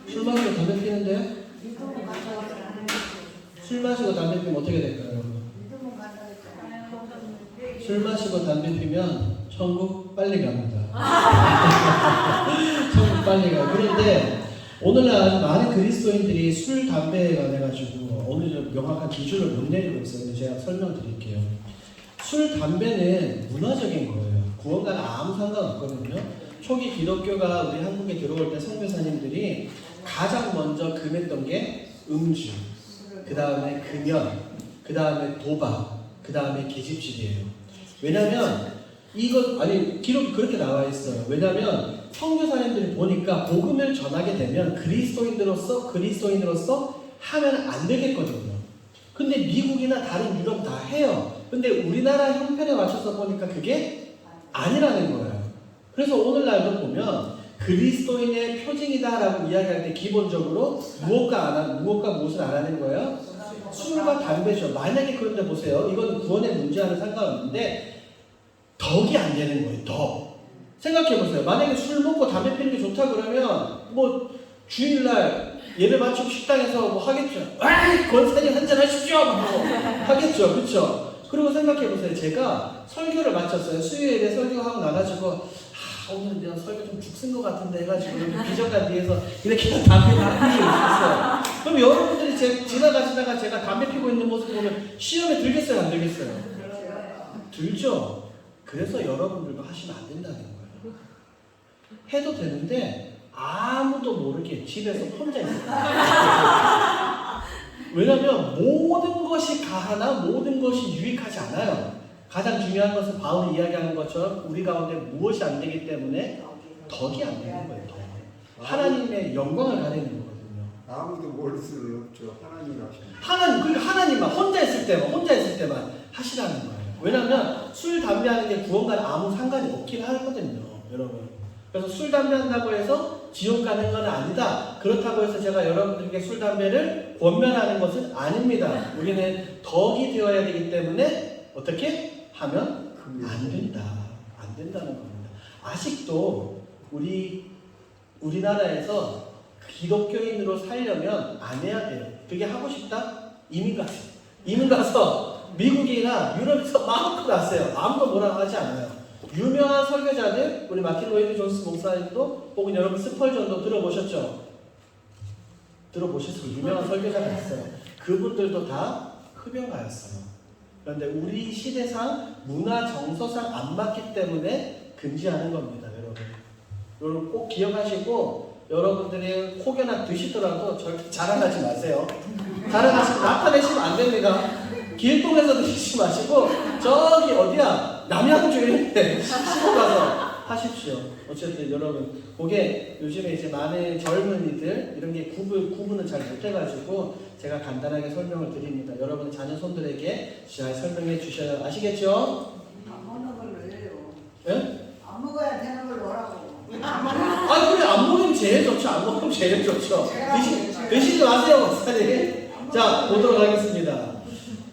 술 마시고 담배 피는데? 술 마시고 담배 피면 어떻게 될까요, 여러분? 술 마시고 담배 피면 천국 빨리 갑니다. 천국 빨리 가요. 그런데 오늘날 많은 그리스도인들이 술, 담배에 관해가지고 오늘 명확한 기준을 못 내리고 있어요. 제가 설명드릴게요. 술, 담배는 문화적인 거예요. 구원과는 아무 상관없거든요. 초기 기독교가 우리 한국에 들어올 때 선교사님들이 가장 먼저 금했던 게 음주, 그 다음에 금연, 그 다음에 도박, 그 다음에 계집질이에요. 왜냐면 이것 아니 기록이 그렇게 나와 있어요. 왜냐면 선교사님들이 보니까 복음을 전하게 되면 그리스도인으로서 하면 안 되겠거든요. 근데 미국이나 다른 유럽 다 해요. 근데 우리나라 형편에 맞춰서 보니까 그게 아니라는 거예요. 그래서 오늘날도 보면 그리스도인의 표징이다라고 이야기할 때 기본적으로 무엇과 무엇을 안 하는 거예요? 술과 담배죠. 만약에 그런데 보세요. 이건 구원의 문제와는 상관없는데 덕이 안 되는 거예요. 덕. 생각해 보세요. 만약에 술 먹고 담배 피는 게 좋다 그러면 뭐 주일날 예배 마치고 식당에서 뭐 하겠죠. 아이 권사님 한잔 하십시오. 뭐 하겠죠. 그렇죠? 그리고 생각해 보세요. 제가 설교를 마쳤어요. 수요일에 설교하고 나가지고 오늘 내가 설교 좀 죽쓴 것 같은데 해가지고 비전관 뒤에서 이렇게 담배를 피고 있었어요. 그럼 여러분들이 지나가시다가 제가 담배 피고 있는 모습 보면 시험에 들겠어요, 안 들겠어요? 들죠. 그래서 여러분들도 하시면 안 된다는 거예요. 해도 되는데 아무도 모르게 집에서 혼자 있어요. 왜냐하면 모든 것이 가하나 모든 것이 유익하지 않아요. 가장 중요한 것은 바울이 이야기하는 것처럼 우리 가운데 무엇이 안 되기 때문에 덕이 안 되는 거예요. 덕. 하나님의 영광을 가리는 거거든요. 아무도 모를 수는 없죠. 하나님이 하시는. 그러니까 하나님만 혼자 있을 때만 하시라는 거예요. 왜냐하면 술, 담배 하는 게 구원과는 아무 상관이 없긴 하거든요, 여러분. 그래서 술, 담배 한다고 해서 지옥 가는 건 아니다. 그렇다고 해서 제가 여러분들에게 술, 담배를 권면하는 것은 아닙니다. 우리는 덕이 되어야 되기 때문에 어떻게 하면 안 된다. 안 된다는 겁니다. 아직도 우리나라에서 기독교인으로 살려면 안 해야 돼요. 그게 하고 싶다? 이민 가서 미국이나 유럽에서 마음껏 왔어요. 아무도 뭐라고 하지 않아요. 유명한 설교자들, 우리 마틴 로이드 존스 목사님도 혹은 여러분 스펄전도 들어보셨죠? 들어보셨어요. 유명한 설교자가 있어요. 그분들도 다 흡연가였어요. 그런데 우리 시대상 문화 정서상 안 맞기 때문에 금지하는 겁니다, 여러분. 여러분 꼭 기억하시고 여러분들이 혹여나 드시더라도 절대 자랑하지 마세요. 자랑하시고 나타내시면 안 됩니다. 길동에서 드시지 마시고 저기 어디야 남양주 이런데 시골 가서 하십시오. 어쨌든 여러분 그게 요즘에 이제 많은 젊은이들 이런 게 구분을 잘 못해가지고 제가 간단하게 설명을 드립니다. 여러분 자녀 손들에게 잘 설명해 주셔야 아시겠죠? 안 먹는 걸 왜요? 예? 안 먹어야 되는 걸 뭐라고? 아 그래 안 먹으면 제일 좋죠. 안 먹으면 제일 좋죠. 드시지 마세요, 목사님. 자 보도록 하겠습니다.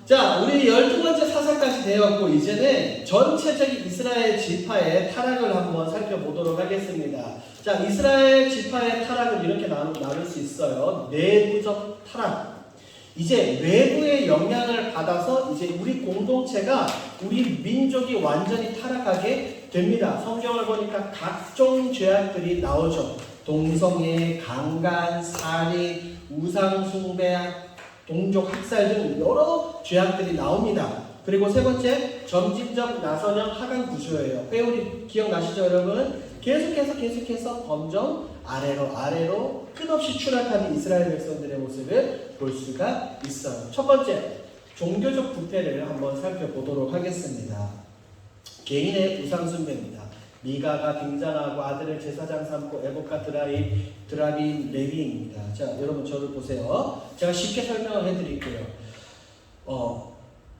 자, 우리 12번째 사사까지 되었고 이제는 전체적인 이스라엘 지파의 타락을 한번 살펴보도록 하겠습니다. 자, 이스라엘 지파의 타락을 이렇게 나눌 수 있어요. 내부적 타락. 이제 외부의 영향을 받아서 이제 우리 공동체가 우리 민족이 완전히 타락하게 됩니다. 성경을 보니까 각종 죄악들이 나오죠. 동성애, 강간, 살인, 우상숭배, 동족 학살 등 여러 죄악들이 나옵니다. 그리고 세 번째, 점진적 나선형 하강 구조예요. 회오리 기억나시죠, 여러분? 계속해서 범정 아래로 끝없이 추락하는 이스라엘 백성들의 모습을 볼 수가 있어요. 첫 번째, 종교적 부패를 한번 살펴보도록 하겠습니다. 개인의 우상숭배입니다. 미가가 등장하고 아들을 제사장 삼고 에봇과 드라빔 레위입니다. 자, 여러분 저를 보세요. 제가 쉽게 설명을 해드릴게요.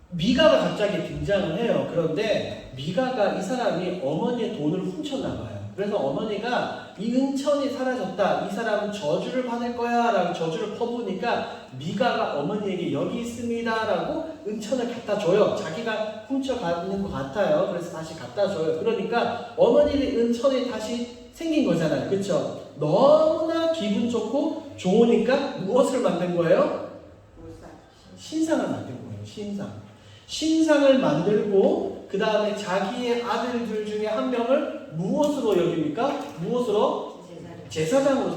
미가가 갑자기 등장을 해요. 그런데 미가가 이 사람이 어머니의 돈을 훔쳤나 봐요. 그래서 어머니가 이 은천이 사라졌다. 이 사람은 저주를 받을 거야 라고 저주를 퍼부으니까 미가가 어머니에게 여기 있습니다 라고 은천을 갖다 줘요. 자기가 훔쳐가는 것 같아요. 그래서 다시 갖다 줘요. 그러니까 어머니의 은천이 다시 생긴 거잖아요. 그쵸? 너무나 기분 좋고 좋으니까 무엇을 만든 거예요? 신상을 만든 거예요. 신상을 만들고 그 다음에 자기의 아들들 중에 한 명을 무엇으로 여깁니까? 무엇으로? 제사장으로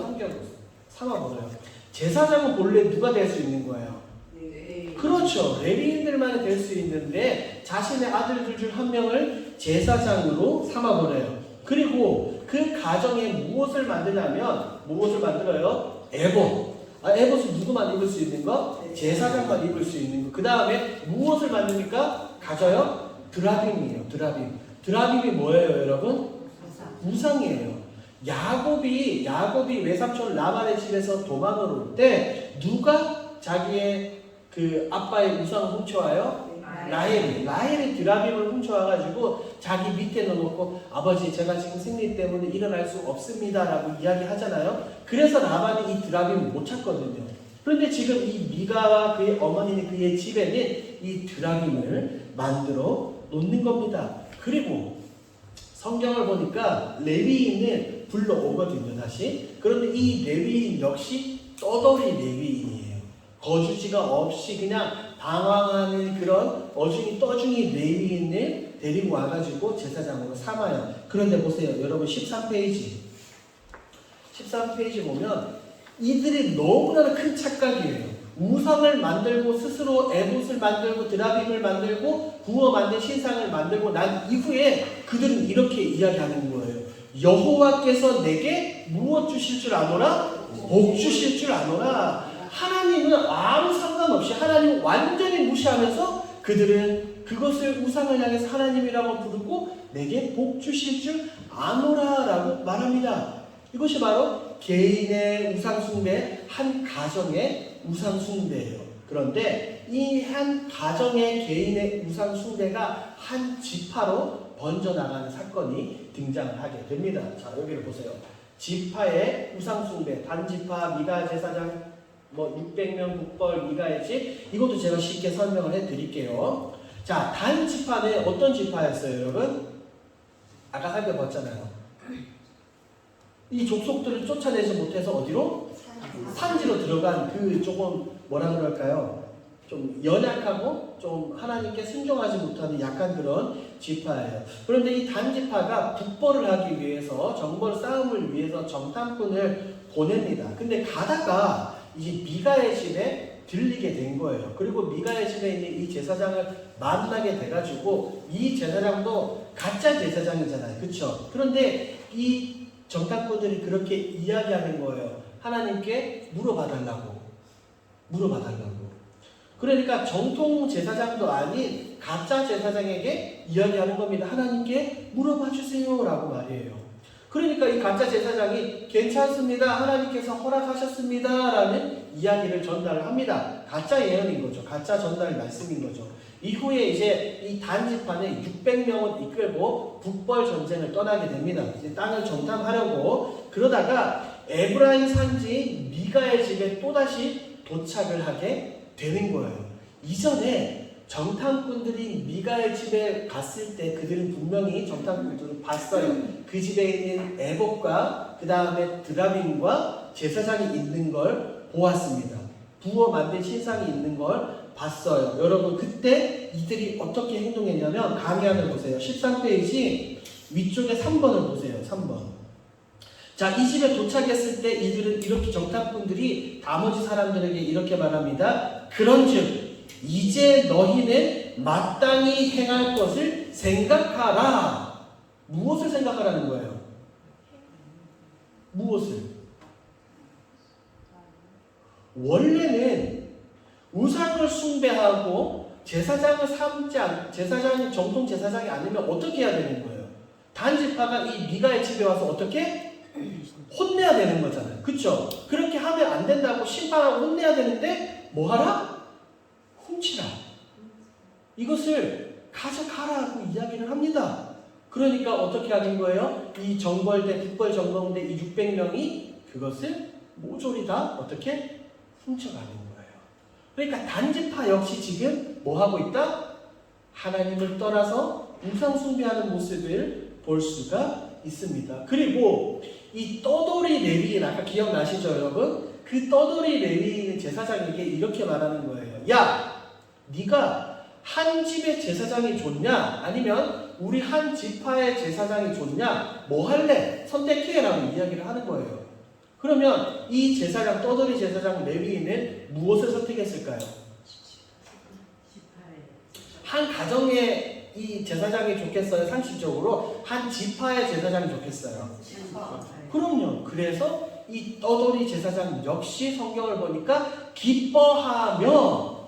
삼아버려요. 제사장은 본래 누가 될 수 있는 거예요? 그렇죠. 레위인들만이 될 수 있는데 자신의 아들들 중 한 명을 제사장으로 삼아버려요. 그리고 그 가정에 무엇을 만들냐면 무엇을 만들어요? 에봇. 에봇은 누구만 입을 수 있는 거? 제사장만 입을 수 있는 거. 그 다음에 무엇을 만듭니까? 가져요? 드라빔이에요. 드라빔이 뭐예요, 여러분? 우상이에요. 야곱이 외삼촌 라반의 집에서 도망을 올 때 누가 자기의 그 아빠의 우상을 훔쳐와요? 라헬이 드라빔을 훔쳐와가지고 자기 밑에 넣어놓고 아버지 제가 지금 생리 때문에 일어날 수 없습니다 라고 이야기하잖아요. 그래서 라반이 이 드라빔을 못 찾거든요. 그런데 지금 이 미가와 그의 어머니는 그의 집에는 이 드라빔을 만들어 놓는 겁니다. 그리고 성경을 보니까 레위인을 불러오거든요. 다시. 그런데 이 레위인 역시 떠돌이 레위인이에요. 거주지가 없이 그냥 방황하는 그런 어중이 떠중이 레위인을 데리고 와가지고 제사장으로 삼아요. 그런데 보세요. 여러분 13페이지 보면 이들이 너무나 큰 착각이에요. 우상을 만들고 스스로 에봇을 만들고 드라빔을 만들고 부어 만든 신상을 만들고 난 이후에 그들은 이렇게 이야기하는 거예요. 여호와께서 내게 무엇 주실 줄 아노라? 복 주실 줄 아노라. 하나님은 아무 상관없이 하나님을 완전히 무시하면서 그들은 그것을 우상을 향해서 하나님이라고 부르고 내게 복 주실 줄 아노라 라고 말합니다. 이것이 바로 개인의 우상숭배, 한 가정의 우상숭배예요. 그런데 이 한 가정의 개인의 우상숭배가 한 지파로 번져나가는 사건이 등장을 하게 됩니다. 자, 여기를 보세요. 지파의 우상숭배, 단지파, 미가 제사장, 600명 국벌, 미가의 집, 이것도 제가 쉽게 설명을 해드릴게요. 자, 단지파는 어떤 지파였어요, 여러분? 아까 살펴봤잖아요. 이 족속들을 쫓아내지 못해서 어디로? 산지로 들어간 그 조금 뭐라 그럴까요? 좀 연약하고 좀 하나님께 순종하지 못하는 약간 그런 지파예요. 그런데 이 단지파가 북벌을 하기 위해서 정벌 싸움을 위해서 정탐꾼을 보냅니다. 근데 가다가 이제 미가의 집에 들리게 된 거예요. 그리고 미가의 집에 있는 이 제사장을 만나게 돼가지고 이 제사장도 가짜 제사장이잖아요. 그쵸? 그런데 이 정탐꾼들이 그렇게 이야기하는 거예요. 하나님께 물어봐달라고. 그러니까 정통 제사장도 아닌 가짜 제사장에게 이야기하는 겁니다. 하나님께 물어봐 주세요 라고 말이에요. 그러니까 이 가짜 제사장이 괜찮습니다. 하나님께서 허락하셨습니다 라는 이야기를 전달을 합니다. 가짜 예언인 거죠. 가짜 전달 말씀인 거죠. 이후에 이제 이 단지파는 600명을 이끌고 북벌 전쟁을 떠나게 됩니다. 이제 땅을 정탐하려고 그러다가 에브라임 산지 미가의 집에 또다시 도착을 하게 되는 거예요. 이전에 정탐꾼들이 미가의 집에 갔을 때 그들은 분명히 정탐꾼들을 봤어요. 그 집에 있는 에봇과 그 다음에 드라빔과 제사장이 있는 걸 보았습니다. 부어 만든 신상이 있는 걸 봤어요. 여러분 그때 이들이 어떻게 행동했냐면 강의안을 보세요. 13페이지 위쪽에 3번을 보세요. 3번. 자, 이 집에 도착했을 때 이들은 이렇게 정탐꾼들이 나머지 사람들에게 이렇게 말합니다. 그런즉 이제 너희는 마땅히 행할 것을 생각하라. 무엇을 생각하라는 거예요? 무엇을? 원래는 우상을 숭배하고 제사장이 정통 제사장이 아니면 어떻게 해야 되는 거예요? 단지파가 이 미가의 집에 와서 어떻게? 혼내야 되는 거잖아요. 그쵸? 그렇게 하면 안 된다고 심판하고 혼내야 되는데 뭐 하라? 훔치라. 이것을 가져가라고 이야기를 합니다. 그러니까 어떻게 하는 거예요? 이 정벌대, 북벌 정벌대 이 600명이 그것을 모조리 다 어떻게? 훔쳐가는 거예요. 그러니까 단지파 역시 지금 뭐 하고 있다? 하나님을 떠나서 우상 숭배하는 모습을 볼 수가 있습니다. 그리고 이 떠돌이 레위인 아까 기억나시죠 여러분? 그 떠돌이 레위인 제사장에게 이렇게 말하는 거예요. 야, 네가 한 집의 제사장이 좋냐? 아니면 우리 한 지파의 제사장이 좋냐? 뭐 할래? 선택해라고 이야기를 하는 거예요. 그러면 이 제사장, 떠돌이 제사장 레위인은 무엇을 선택했을까요? 한 가정의 이 제사장이 좋겠어요? 상식적으로 한 지파의 제사장이 좋겠어요? 그럼요. 그래서 이 떠돌이 제사장 역시 성경을 보니까 기뻐하며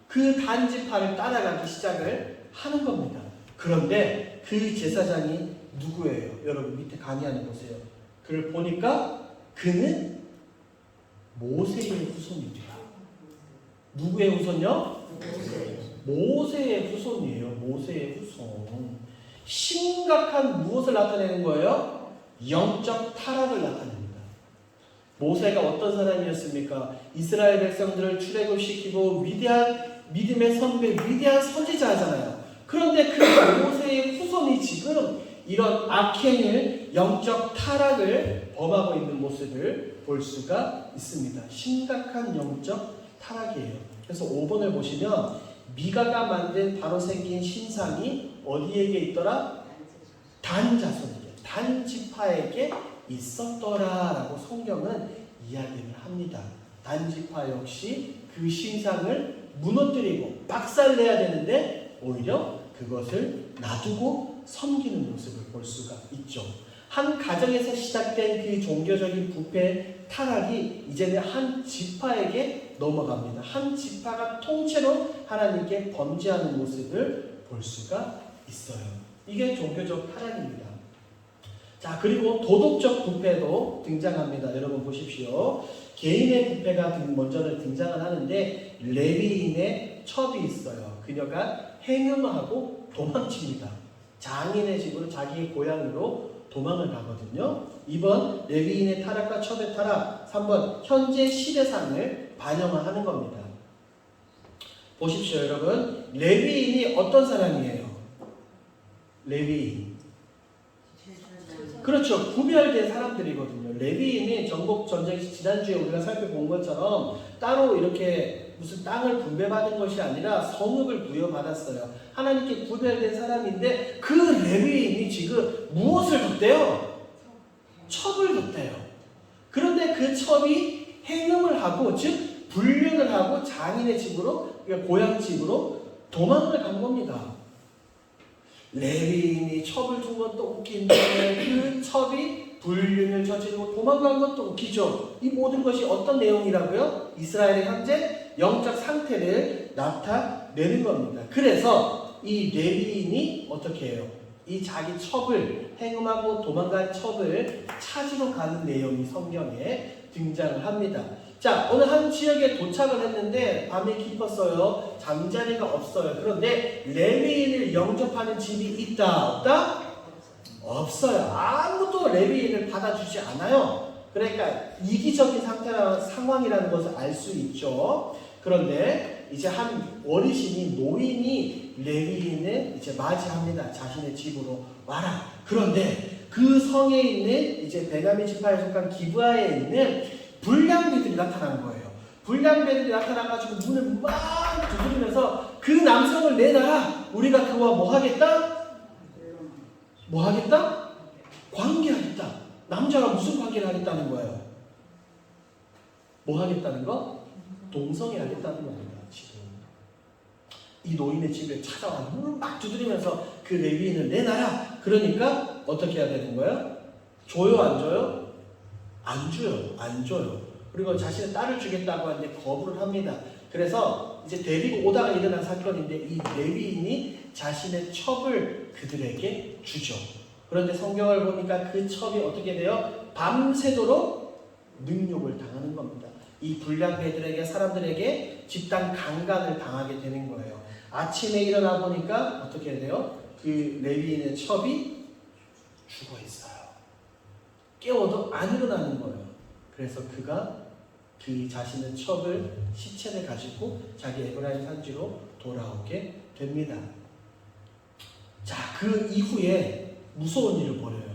그 단지파를 따라가기 시작을 하는 겁니다. 그런데 그 제사장이 누구예요? 여러분 밑에 강의안을 보세요. 그를 보니까 그는 모세의 후손입니다. 누구의 후손요? 모세의 후손이에요. 모세의 후손. 심각한 무엇을 나타내는 거예요? 영적 타락을 나타냅니다. 모세가 어떤 사람이었습니까? 이스라엘 백성들을 출애굽시키고 위대한 믿음의 선배, 위대한 선지자잖아요. 그런데 그 모세의 후손이 지금 이런 악행을, 영적 타락을 범하고 있는 모습을 볼 수가 있습니다. 심각한 영적 타락이에요. 그래서 5번을 보시면 미가가 만든 바로 생긴 신상이 어디에게 있더라? 단자손에게, 단지파에게 있었더라라고 성경은 이야기를 합니다. 단지파 역시 그 신상을 무너뜨리고 박살내야 되는데 오히려 그것을 놔두고 섬기는 모습을 볼 수가 있죠. 한 가정에서 시작된 그 종교적인 부패 타락이 이제는 한 지파에게 넘어갑니다. 한 지파가 통째로 하나님께 범죄하는 모습을 볼 수가 있어요. 이게 종교적 타락입니다. 자, 그리고 도덕적 부패도 등장합니다. 여러분 보십시오. 개인의 부패가 먼저 등장을 하는데 레위인의 첩이 있어요. 그녀가 행음하고 도망칩니다. 장인의 집으로 자기의 고향으로 도망을 가거든요. 2번 레위인의 타락과 첩의 타락. 3번 현재 시대상을 반영하는 겁니다. 보십시오 여러분. 레위인이 어떤 사람이에요? 레위인. 그렇죠. 구별된 사람들이거든요. 레위인이 전국전쟁 지난주에 우리가 살펴본 것처럼 따로 이렇게 무슨 땅을 분배받은 것이 아니라 성읍을 부여받았어요. 하나님께 구별된 사람인데 그 레위인이 지금 무엇을 뒀대요? 첩을 뒀대요. 그런데 그 첩이 행음을 하고 즉 불륜을 하고 장인의 집으로 그러니까 고향 집으로 도망을 간 겁니다. 레위인이 첩을 둔 것도 웃긴데 그 첩이 불륜을 저지르고 도망간 것도 웃기죠. 이 모든 것이 어떤 내용이라고요? 이스라엘의 현재 영적 상태를 나타내는 겁니다. 그래서 이 레위인이 어떻게 해요? 이 자기 첩을 행음하고 도망간 첩을 찾으러 가는 내용이 성경에 등장을 합니다. 자, 어느 한 지역에 도착을 했는데 밤이 깊었어요. 잠자리가 없어요. 그런데 레위인을 영접하는 집이 있다? 없다? 없어요. 아무도 레위인을 받아주지 않아요. 그러니까 이기적인 상황이라는 것을 알 수 있죠. 그런데 이제 한 어르신이 노인이 레위인을 이제 맞이합니다. 자신의 집으로 와라. 그런데 그 성에 있는 이제 베냐민 지파에 속한 기브아에 있는 불량배들이 나타난 거예요. 불량배들이 나타나가지고 문을 막 두드리면서 그 남성을 내놔라. 우리가 그와 뭐 하겠다? 뭐 하겠다? 관계하겠다. 남자랑 무슨 관계를 하겠다는 거예요? 뭐 하겠다는 거? 동성애 하겠다는 겁니다. 지금 이 노인의 집에 찾아와 문을 막 두드리면서 그 레위인을 내놔라. 그러니까 어떻게 해야 되는 거예요? 줘요, 안 줘요? 안 줘요, 안 줘요. 그리고 자신의 딸을 주겠다고 하는데 거부를 합니다. 그래서 이제 데리고 오다가 일어난 사건인데 이 레위인이 자신의 첩을 그들에게 주죠. 그런데 성경을 보니까 그 첩이 어떻게 돼요? 밤새도록 능욕을 당하는 겁니다. 이 불량배들에게, 사람들에게 집단 강간을 당하게 되는 거예요. 아침에 일어나 보니까 어떻게 돼요? 그 레위인의 첩이 죽어 있어요. 깨워도 안 일어나는 거예요. 그래서 그가 그 자신의 첩을, 시체를 가지고 자기 에브라임 산지로 돌아오게 됩니다. 자, 그 이후에 무서운 일을 벌여요.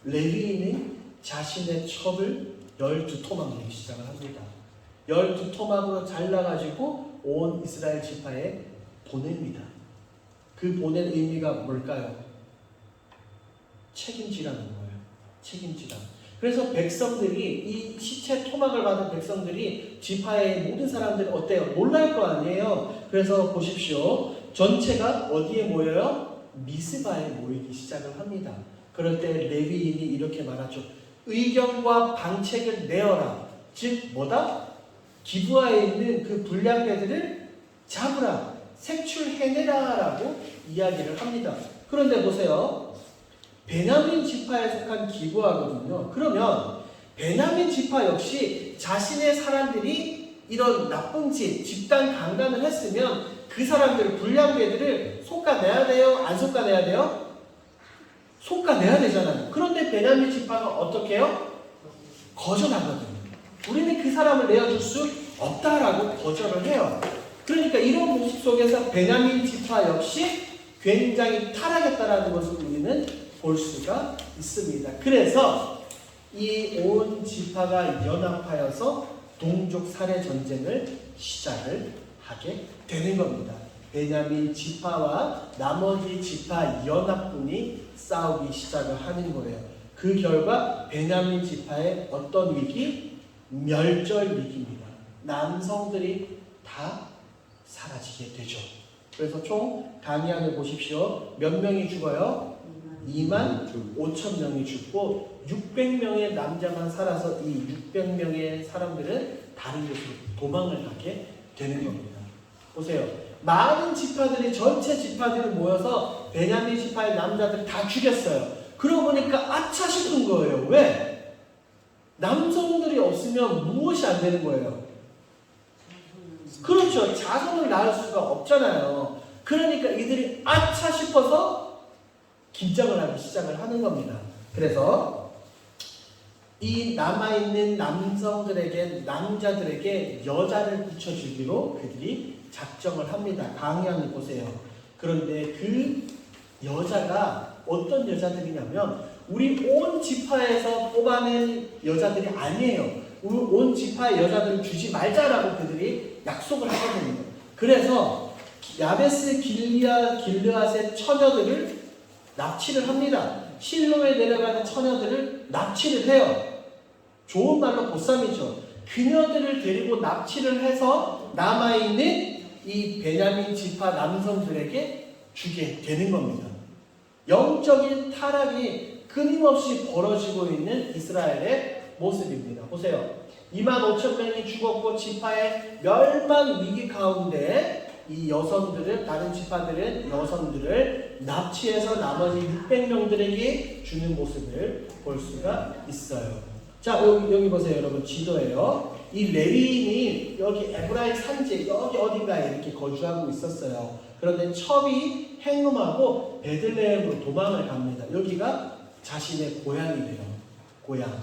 레위인이 자신의 첩을 12토막 내기 시작을 합니다. 12토막으로 잘라가지고 온 이스라엘 지파에 보냅니다. 그 보낸 의미가 뭘까요? 책임지라는 거예요. 책임지라. 그래서 백성들이, 이 시체 토막을 받은 백성들이 지파의 모든 사람들이 어때요? 놀랄 거 아니에요. 그래서 보십시오. 전체가 어디에 모여요? 미스바에 모이기 시작을 합니다. 그럴 때 레위인이 이렇게 말하죠. 의견과 방책을 내어라. 즉 뭐다? 기브아에 있는 그 불량배들을 잡으라. 색출해내라 라고 이야기를 합니다. 그런데 보세요. 베냐민 지파에 속한 기브아거든요. 그러면 베냐민 지파 역시 자신의 사람들이 이런 나쁜 짓, 집단 강간을 했으면 그 사람들, 불량배들을 솎아내야 돼요? 안 솎아내야 돼요? 솎아내야 되잖아요. 그런데 베냐민 지파가 어떻게 해요? 거절하거든요. 우리는 그 사람을 내어줄 수 없다라고 거절을 해요. 그러니까 이런 모습 속에서 베냐민 지파 역시 굉장히 타락했다라는 것을 우리는 볼 수가 있습니다. 그래서 이 온 지파가 연합하여서 동족 살해 전쟁을 시작을 하게 되는 겁니다. 베냐민 지파와 나머지 지파 연합군이 싸우기 시작을 하는 거예요. 그 결과 베냐민 지파의 어떤 위기? 멸절 위기입니다. 남성들이 다 사라지게 되죠. 그래서 총 강의안을 보십시오. 몇 명이 죽어요? 25,000명이 죽고 600명의 남자만 살아서 이 600명의 사람들은 다른 곳으로 도망을 가게 되는 겁니다. 보세요. 많은 지파들이, 전체 지파들이 모여서 베냐민 지파의 남자들 다 죽였어요. 그러고 보니까 아차 싶은 거예요. 왜? 남성들이 없으면 무엇이 안 되는 거예요? 그렇죠. 자손을 낳을 수가 없잖아요. 그러니까 이들이 아차 싶어서 긴장을 하기 시작을 하는 겁니다. 그래서 이 남아있는 남성들에게, 남자들에게 여자를 붙여주기로 그들이 작정을 합니다. 강의안을 보세요. 그런데 그 여자가 어떤 여자들이냐면 우리 온 지파에서 뽑아낸 여자들이 아니에요. 우리 온 지파의 여자들을 주지 말자라고 그들이 약속을 하거든요. 그래서 야베스 길르앗의 처녀들을 납치를 합니다. 실로에 내려가는 처녀들을 납치를 해요. 좋은 말로 보쌈이죠. 그녀들을 데리고 납치를 해서 남아있는 이 베냐민 지파 남성들에게 주게 되는 겁니다. 영적인 타락이 끊임없이 벌어지고 있는 이스라엘의 모습입니다. 보세요. 25,000명이 죽었고 지파의 멸망 위기 가운데 이 여성들을, 다른 지파들은 여성들을 납치해서 나머지 600명들에게 주는 모습을 볼 수가 있어요. 자, 여기 보세요. 여러분, 지도예요. 이 레위인이 여기 에브라임 산지 여기 어딘가에 이렇게 거주하고 있었어요. 그런데 첩이 행음하고 베들레헴으로 도망을 갑니다. 여기가 자신의 고향이래요. 고향.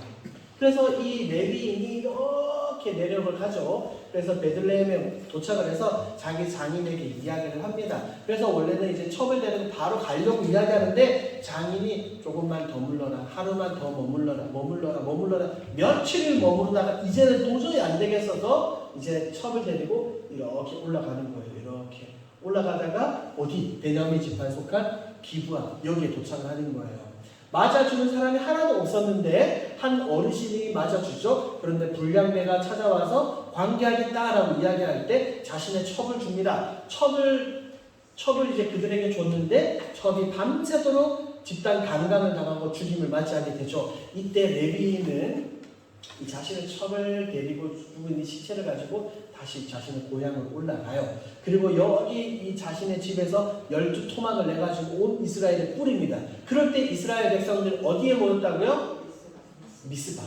그래서 이 레위인이 이렇게 이렇게 내력을 하죠. 그래서 베들레헴에 도착을 해서 자기 장인에게 이야기를 합니다. 그래서 원래는 이제 첩을 데리고 바로 가려고 이야기하는데 장인이 조금만 더 물러라, 하루만 더 머물러라 며칠을 머무르다가 이제는 도저히 안 되겠어서 이제 첩을 데리고 이렇게 올라가는 거예요. 이렇게 올라가다가 어디? 베냐민 지파에 속한 기브아 여기에 도착을 하는 거예요. 맞아주는 사람이 하나도 없었는데 한 어르신이 맞아주죠. 그런데 불량배가 찾아와서 관계하겠다라고 이야기할 때 자신의 첩을 줍니다. 첩을 이제 그들에게 줬는데 첩이 밤새도록 집단 간강을 당하고 죽임을 맞이하게 되죠. 이때 레위인은 이 자신의 첩을 데리고 죽은 이 시체를 가지고 다시 자신의 고향으로 올라가요. 그리고 여기 이 자신의 집에서 12토막을 내가지고 온 이스라엘에 뿌립니다. 그럴 때 이스라엘 백성들이 어디에 모였다고요? 미스바.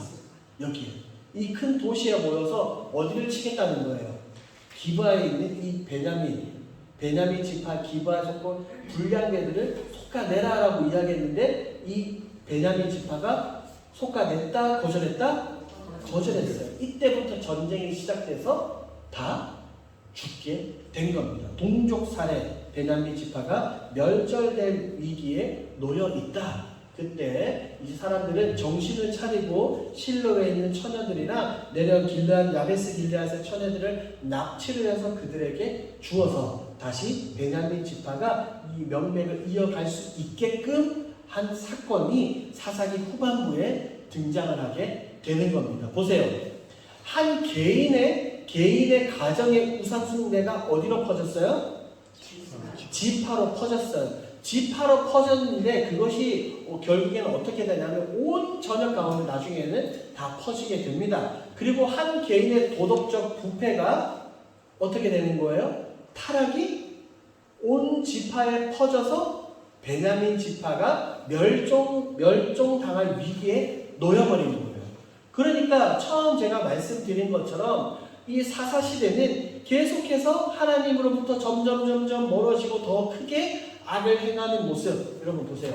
여기에. 이 큰 도시에 모여서 어디를 치겠다는 거예요? 기브아에 있는 이 베냐민 지파 기브아 속한 불량배들을 솎아내라라고 이야기했는데 이 베냐민 지파가 솎아냈다? 거절했다? 거절했어요. 이때부터 전쟁이 시작돼서 다 죽게 된 겁니다. 동족 살해, 베냐민 지파가 멸절될 위기에 놓여 있다. 그때 이 사람들은 정신을 차리고 실로에 있는 처녀들이나 내려 길르앗 야베스 길르앗의 처녀들을 납치를 해서 그들에게 주어서 다시 베냐민 지파가 이 명맥을 이어갈 수 있게끔 한 사건이 사사기 후반부에 등장을 하게 되는 겁니다. 보세요. 한 개인의 가정의 우상숭배가 어디로 퍼졌어요? 지파로 퍼졌어요. 지파로 퍼졌는데 그것이 결국에는 어떻게 되냐면 온 전역 가운데 나중에는 다 퍼지게 됩니다. 그리고 한 개인의 도덕적 부패가 어떻게 되는 거예요? 타락이 온 지파에 퍼져서 베냐민 지파가 멸종당할 위기에 놓여버린 거예요. 그러니까 처음 제가 말씀드린 것처럼 이 사사시대는 계속해서 하나님으로부터 점점 멀어지고 더 크게 악을 행하는 모습. 여러분 보세요.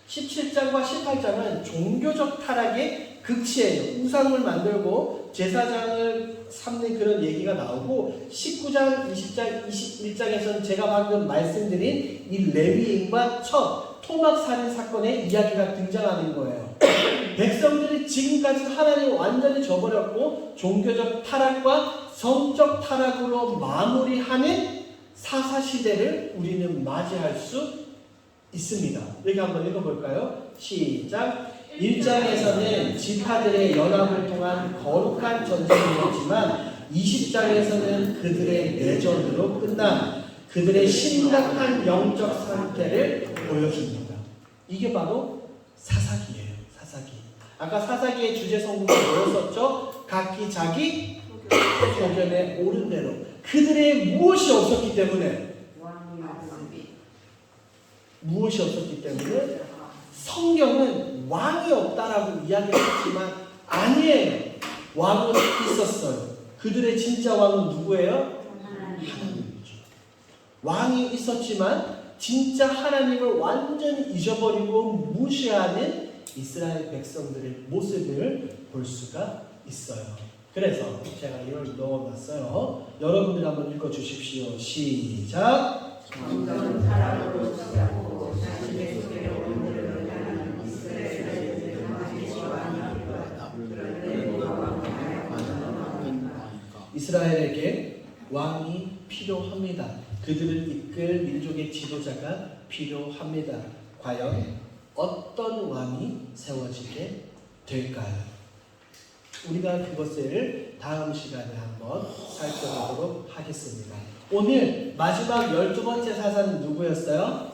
17장과 18장은 종교적 타락의 극치예요. 우상을 만들고 제사장을 삼는 그런 얘기가 나오고 19장, 20장, 21장에서는 제가 방금 말씀드린 이 레위인과 첫 토막살인 사건의 이야기가 등장하는 거예요. 백성들이 지금까지 하나님을 완전히 저버렸고 종교적 타락과 성적 타락으로 마무리하는 사사시대를 우리는 맞이할 수 있습니다. 여기 한번 읽어볼까요? 시작! 1장에서는 지파들의 연합을 통한 거룩한 전쟁이었지만 20장에서는 그들의 내전으로 끝난 그들의 심각한 영적 상태를 보여줍니다. 이게 바로 사사기예요. 사사기. 아까 사사기의 주제 성구가 뭐였었죠? 각기 자기 소견에 옳은 대로. 그들의 무엇이 없었기 때문에 성경은 왕이 없다라고 이야기했지만 아니에요. 왕은 있었어요. 그들의 진짜 왕은 누구예요? 하나님이죠. 왕이 있었지만 진짜 하나님을 완전히 잊어버리고 무시하는 이스라엘 백성들의 모습을 볼 수가 있어요. 그래서 제가 이걸 넣어놨어요. 여러분들 한번 읽어주십시오. 시작! 정전 사랑으로 시작하고 자신의 속에 오늘을 향하는 이스라엘의 이스라엘에게 왕이 필요합니다. 그들을 이끌 민족의 지도자가 필요합니다. 과연 어떤 왕이 세워지게 될까요? 우리가 그것을 다음 시간에 한번 살펴보도록 하겠습니다. 오늘 마지막 12번째 사사는 누구였어요?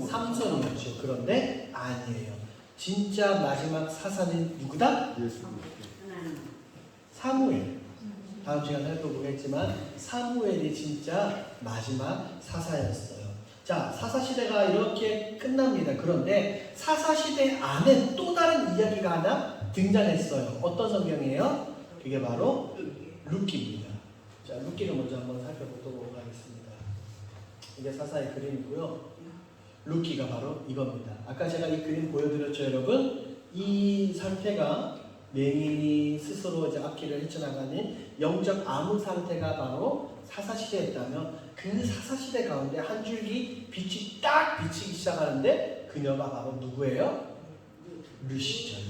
삼손이었죠. 그런데 아니에요. 진짜 마지막 사사는 누구다? 사무엘. 다음 시간에 살펴보겠지만 사무엘이 진짜 마지막 사사였어요. 자, 사사시대가 이렇게 끝납니다. 그런데 사사시대 안에 또 다른 이야기가 하나 등장했어요. 어떤 성경이에요? 그게 바로 룻기입니다. 자, 룻기를 먼저 한번 살펴보도록 하겠습니다. 이게 사사의 그림이고요. 룻기가 바로 이겁니다. 아까 제가 이 그림 보여드렸죠, 여러분? 이 상태가 맹인이 스스로 이제 앞길을 헤쳐나가는 영적 암흑 상태가 바로 사사시대였다면 그 사사시대 가운데 한 줄기 빛이 딱 비치기 시작하는데 그녀가 바로 누구예요? 룻이죠.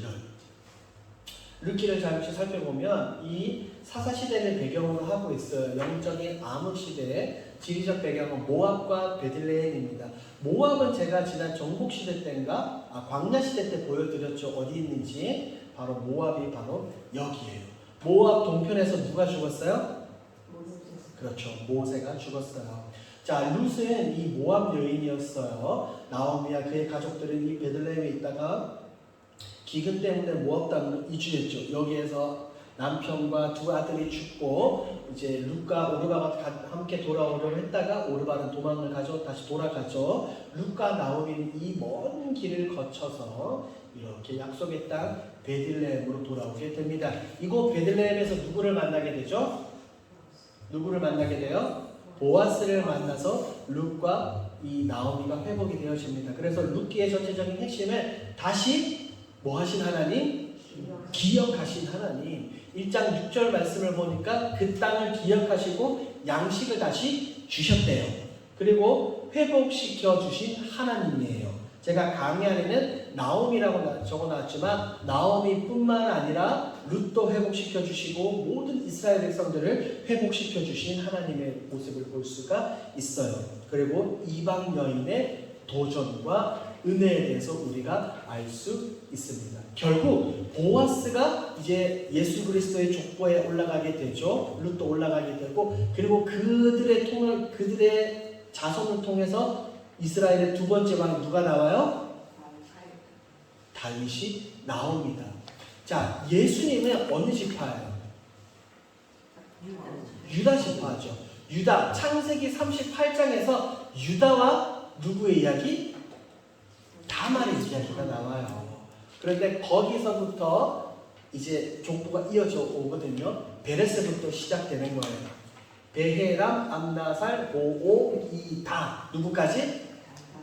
룻기를 잠시 살펴보면 이 사사시대를 배경으로 하고 있어요. 영적인 암흑시대의 지리적 배경은 모압과 베들레헴입니다. 모압은 제가 지난 정복시대 때인가 광야시대 때 보여드렸죠. 어디 있는지. 바로 모압이 바로 여기에요. 모압 동편에서 누가 죽었어요? 그렇죠. 모세가 죽었어요. 자, 룻은 이 모압 여인이었어요. 나오미와 그의 가족들은 이 베들레헴에 있다가 기근 때문에 모압 땅으로 이주했죠. 여기에서 남편과 두 아들이 죽고 이제 룻과 오르바가 함께 돌아오려고 했다가 오르바는 도망을 가죠. 다시 돌아가죠. 룻과 나오미는 이 먼 길을 거쳐서 이렇게 약속의 땅 베들레헴으로 돌아오게 됩니다. 이곳 베들레헴에서 누구를 만나게 되죠? 누구를 만나게 돼요? 보아스를 만나서 룻과 이 나오미가 회복이 되어집니다. 그래서 룻기의 전체적인 핵심은 다시 뭐 하신 하나님? 기억하신 하나님. 1장 6절 말씀을 보니까 그 땅을 기억하시고 양식을 다시 주셨대요. 그리고 회복시켜 주신 하나님이에요. 제가 강의 안에는 나오미라고 적어놨지만 나오미뿐만 아니라 룻도 회복시켜 주시고 모든 이스라엘 백성들을 회복시켜 주신 하나님의 모습을 볼 수가 있어요. 그리고 이방 여인의 도전과 은혜에 대해서 우리가 알 수 있습니다. 결국 보아스가 이제 예수 그리스도의 족보에 올라가게 되죠. 룻도 올라가게 되고 그리고 그들의 자손을 통해서 이스라엘의 두 번째 왕 누가 나와요? 다윗이 나옵니다. 자, 예수님은 어느 지파예요? 유다 지파죠. 유다, 창세기 38장에서 유다와 누구의 이야기? 다말의 이야기가 나와요. 그런데 거기서부터 이제 족보가 이어져 오거든요. 베레스부터 시작되는 거예요. 베헤람, 암나살, 오오, 이다 누구까지?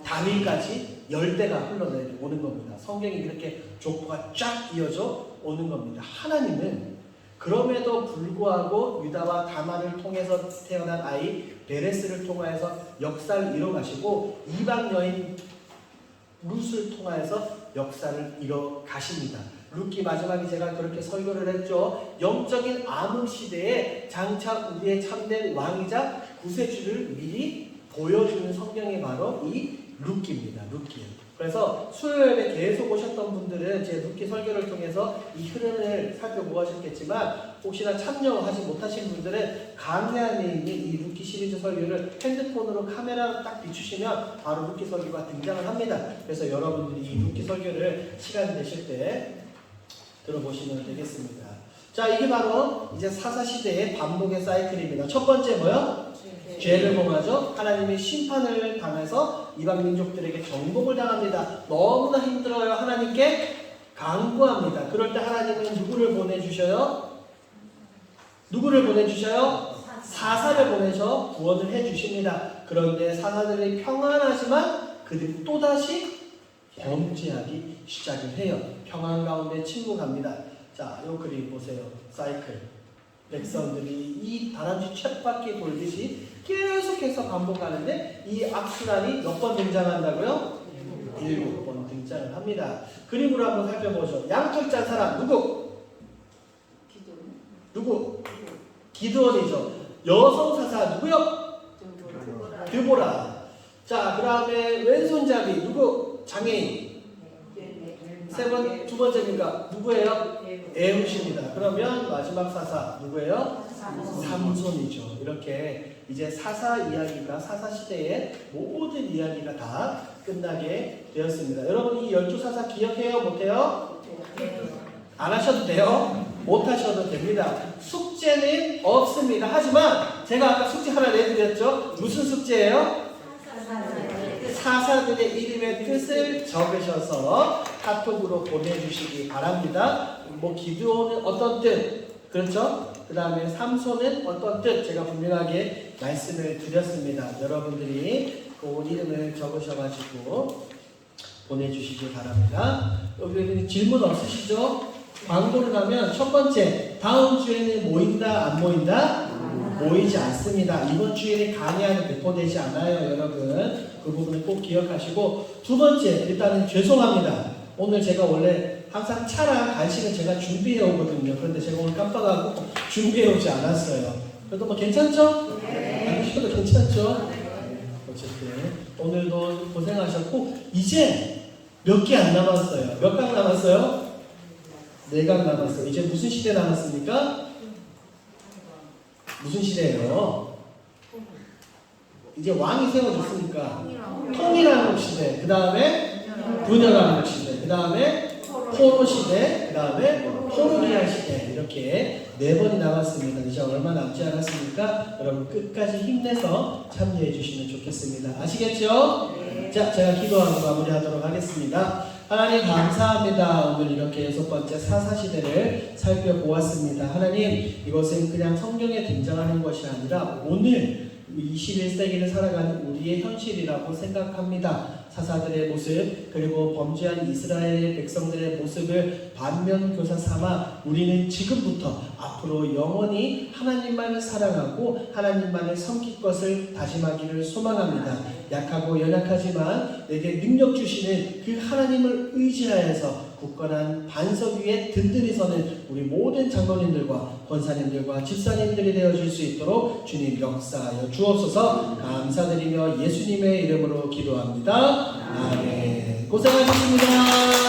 다윗까지 열대가 흘러오는 겁니다. 성경이 이렇게 족보가 쫙 이어져 오는 겁니다. 하나님은 그럼에도 불구하고 유다와 다말을 통해서 태어난 아이 베레스를 통하여서 역사를 이뤄가시고 이방 여인 룻을 통하여서 역사를 이뤄가십니다. 룻기 마지막에 제가 그렇게 설교를 했죠. 영적인 암흑 시대에 장차 우리의 참된 왕이자 구세주를 미리 보여주는 성경이 바로 이 룻기입니다. 룻기. 그래서 수요일에 계속 오셨던 분들은 제 룻기 설교를 통해서 이 흐름을 살펴보셨겠지만 혹시나 참여하지 못하신 분들은 강의 안에 있는 이 룻기 시리즈 설교를 핸드폰으로 카메라로 딱 비추시면 바로 룻기 설교가 등장을 합니다. 그래서 여러분들이 이 룻기 설교를 시간 되실 때 들어보시면 되겠습니다. 자, 이게 바로 이제 사사시대의 반복의 사이클입니다. 첫 번째 뭐요? 죄를 범하죠. 하나님의 심판을 당해서 이방 민족들에게 정복을 당합니다. 너무나 힘들어요. 하나님께 간구합니다. 그럴 때 하나님은 누구를 보내주셔요? 누구를 보내주셔요? 사사를 보내셔 구원을 해주십니다. 그런데 사사들이 평안하지만 그들이 또다시 범죄하기 시작을 해요. 평안 가운데 침묵합니다. 자, 요 그림 보세요. 사이클. 백성들이 이 다람쥐 쳇바퀴 돌듯이 계속해서 반복하는데 이 악순환이 몇 번 등장한다고요? 7번 등장을 합니다. 그림으로 한번 살펴보죠. 양털 짠 사람 누구? 누구? 기드온이죠. 여성 사사 누구요? 드보라. 자, 그 다음에 왼손잡이 누구? 장애인. 두 번째입니까? 누구예요? 에훗입니다. 그러면 마지막 사사 누구예요? 삼손이죠. 이렇게 이제 사사 이야기가 사사 시대의 모든 이야기가 다 끝나게 되었습니다. 여러분 이 12사사 기억해요? 못해요? 안 하셔도 돼요? 못 하셔도 됩니다. 숙제는 없습니다. 하지만 제가 아까 숙제 하나 내드렸죠? 무슨 숙제예요? 사사들의 이름의 뜻을 적으셔서 카톡으로 보내주시기 바랍니다. 뭐 기드온은 어떤 뜻, 그렇죠? 그 다음에 삼손은 어떤 뜻 제가 분명하게 말씀을 드렸습니다. 여러분들이 그 이름을 적으셔가지고 보내주시기 바랍니다. 여기 질문 없으시죠? 광고를 하면 첫 번째, 다음 주에는 모인다 안 모인다? 모이지 않습니다. 이번 주에는 강의안이 배포되지 않아요, 여러분. 그 부분을 꼭 기억하시고, 두 번째, 일단은 죄송합니다. 오늘 제가 원래 항상 차랑 간식은 제가 준비해 오거든요. 그런데 제가 오늘 깜빡하고 준비해 오지 않았어요. 그래도 뭐 괜찮죠? 안 드셔도 괜찮죠? 어쨌든 오늘도 고생하셨고, 이제 몇 개 안 남았어요. 몇 강 남았어요? 4강 남았어요. 이제 무슨 시대 남았습니까? 무슨 시대예요? 이제 왕이 세워졌으니까 통일한국 시대, 그 다음에 분열한국 시대, 그 다음에 포로 시대, 그 다음에 포르기아 시대, 이렇게 4번이 남았습니다. 이제 얼마 남지 않았으니까 여러분 끝까지 힘내서 참여해 주시면 좋겠습니다. 아시겠죠? 자, 제가 기도하고 마무리하도록 하겠습니다. 하나님 감사합니다. 오늘 이렇게 6번째 사사시대를 살펴보았습니다. 하나님, 이것은 그냥 성경에 등장하는 것이 아니라 오늘 21세기를 살아가는 우리의 현실이라고 생각합니다. 사사들의 모습, 그리고 범죄한 이스라엘 백성들의 모습을 반면교사 삼아 우리는 지금부터 앞으로 영원히 하나님만을 사랑하고 하나님만을 섬길 것을 다짐하기를 소망합니다. 약하고 연약하지만 내게 능력 주시는 그 하나님을 의지하여서 굳건한 반석 위에 든든히 서는 우리 모든 장로님들과 권사님들과 집사님들이 되어줄 수 있도록 주님 역사하여 주옵소서. 감사드리며 예수님의 이름으로 기도합니다. 아멘. 고생하셨습니다.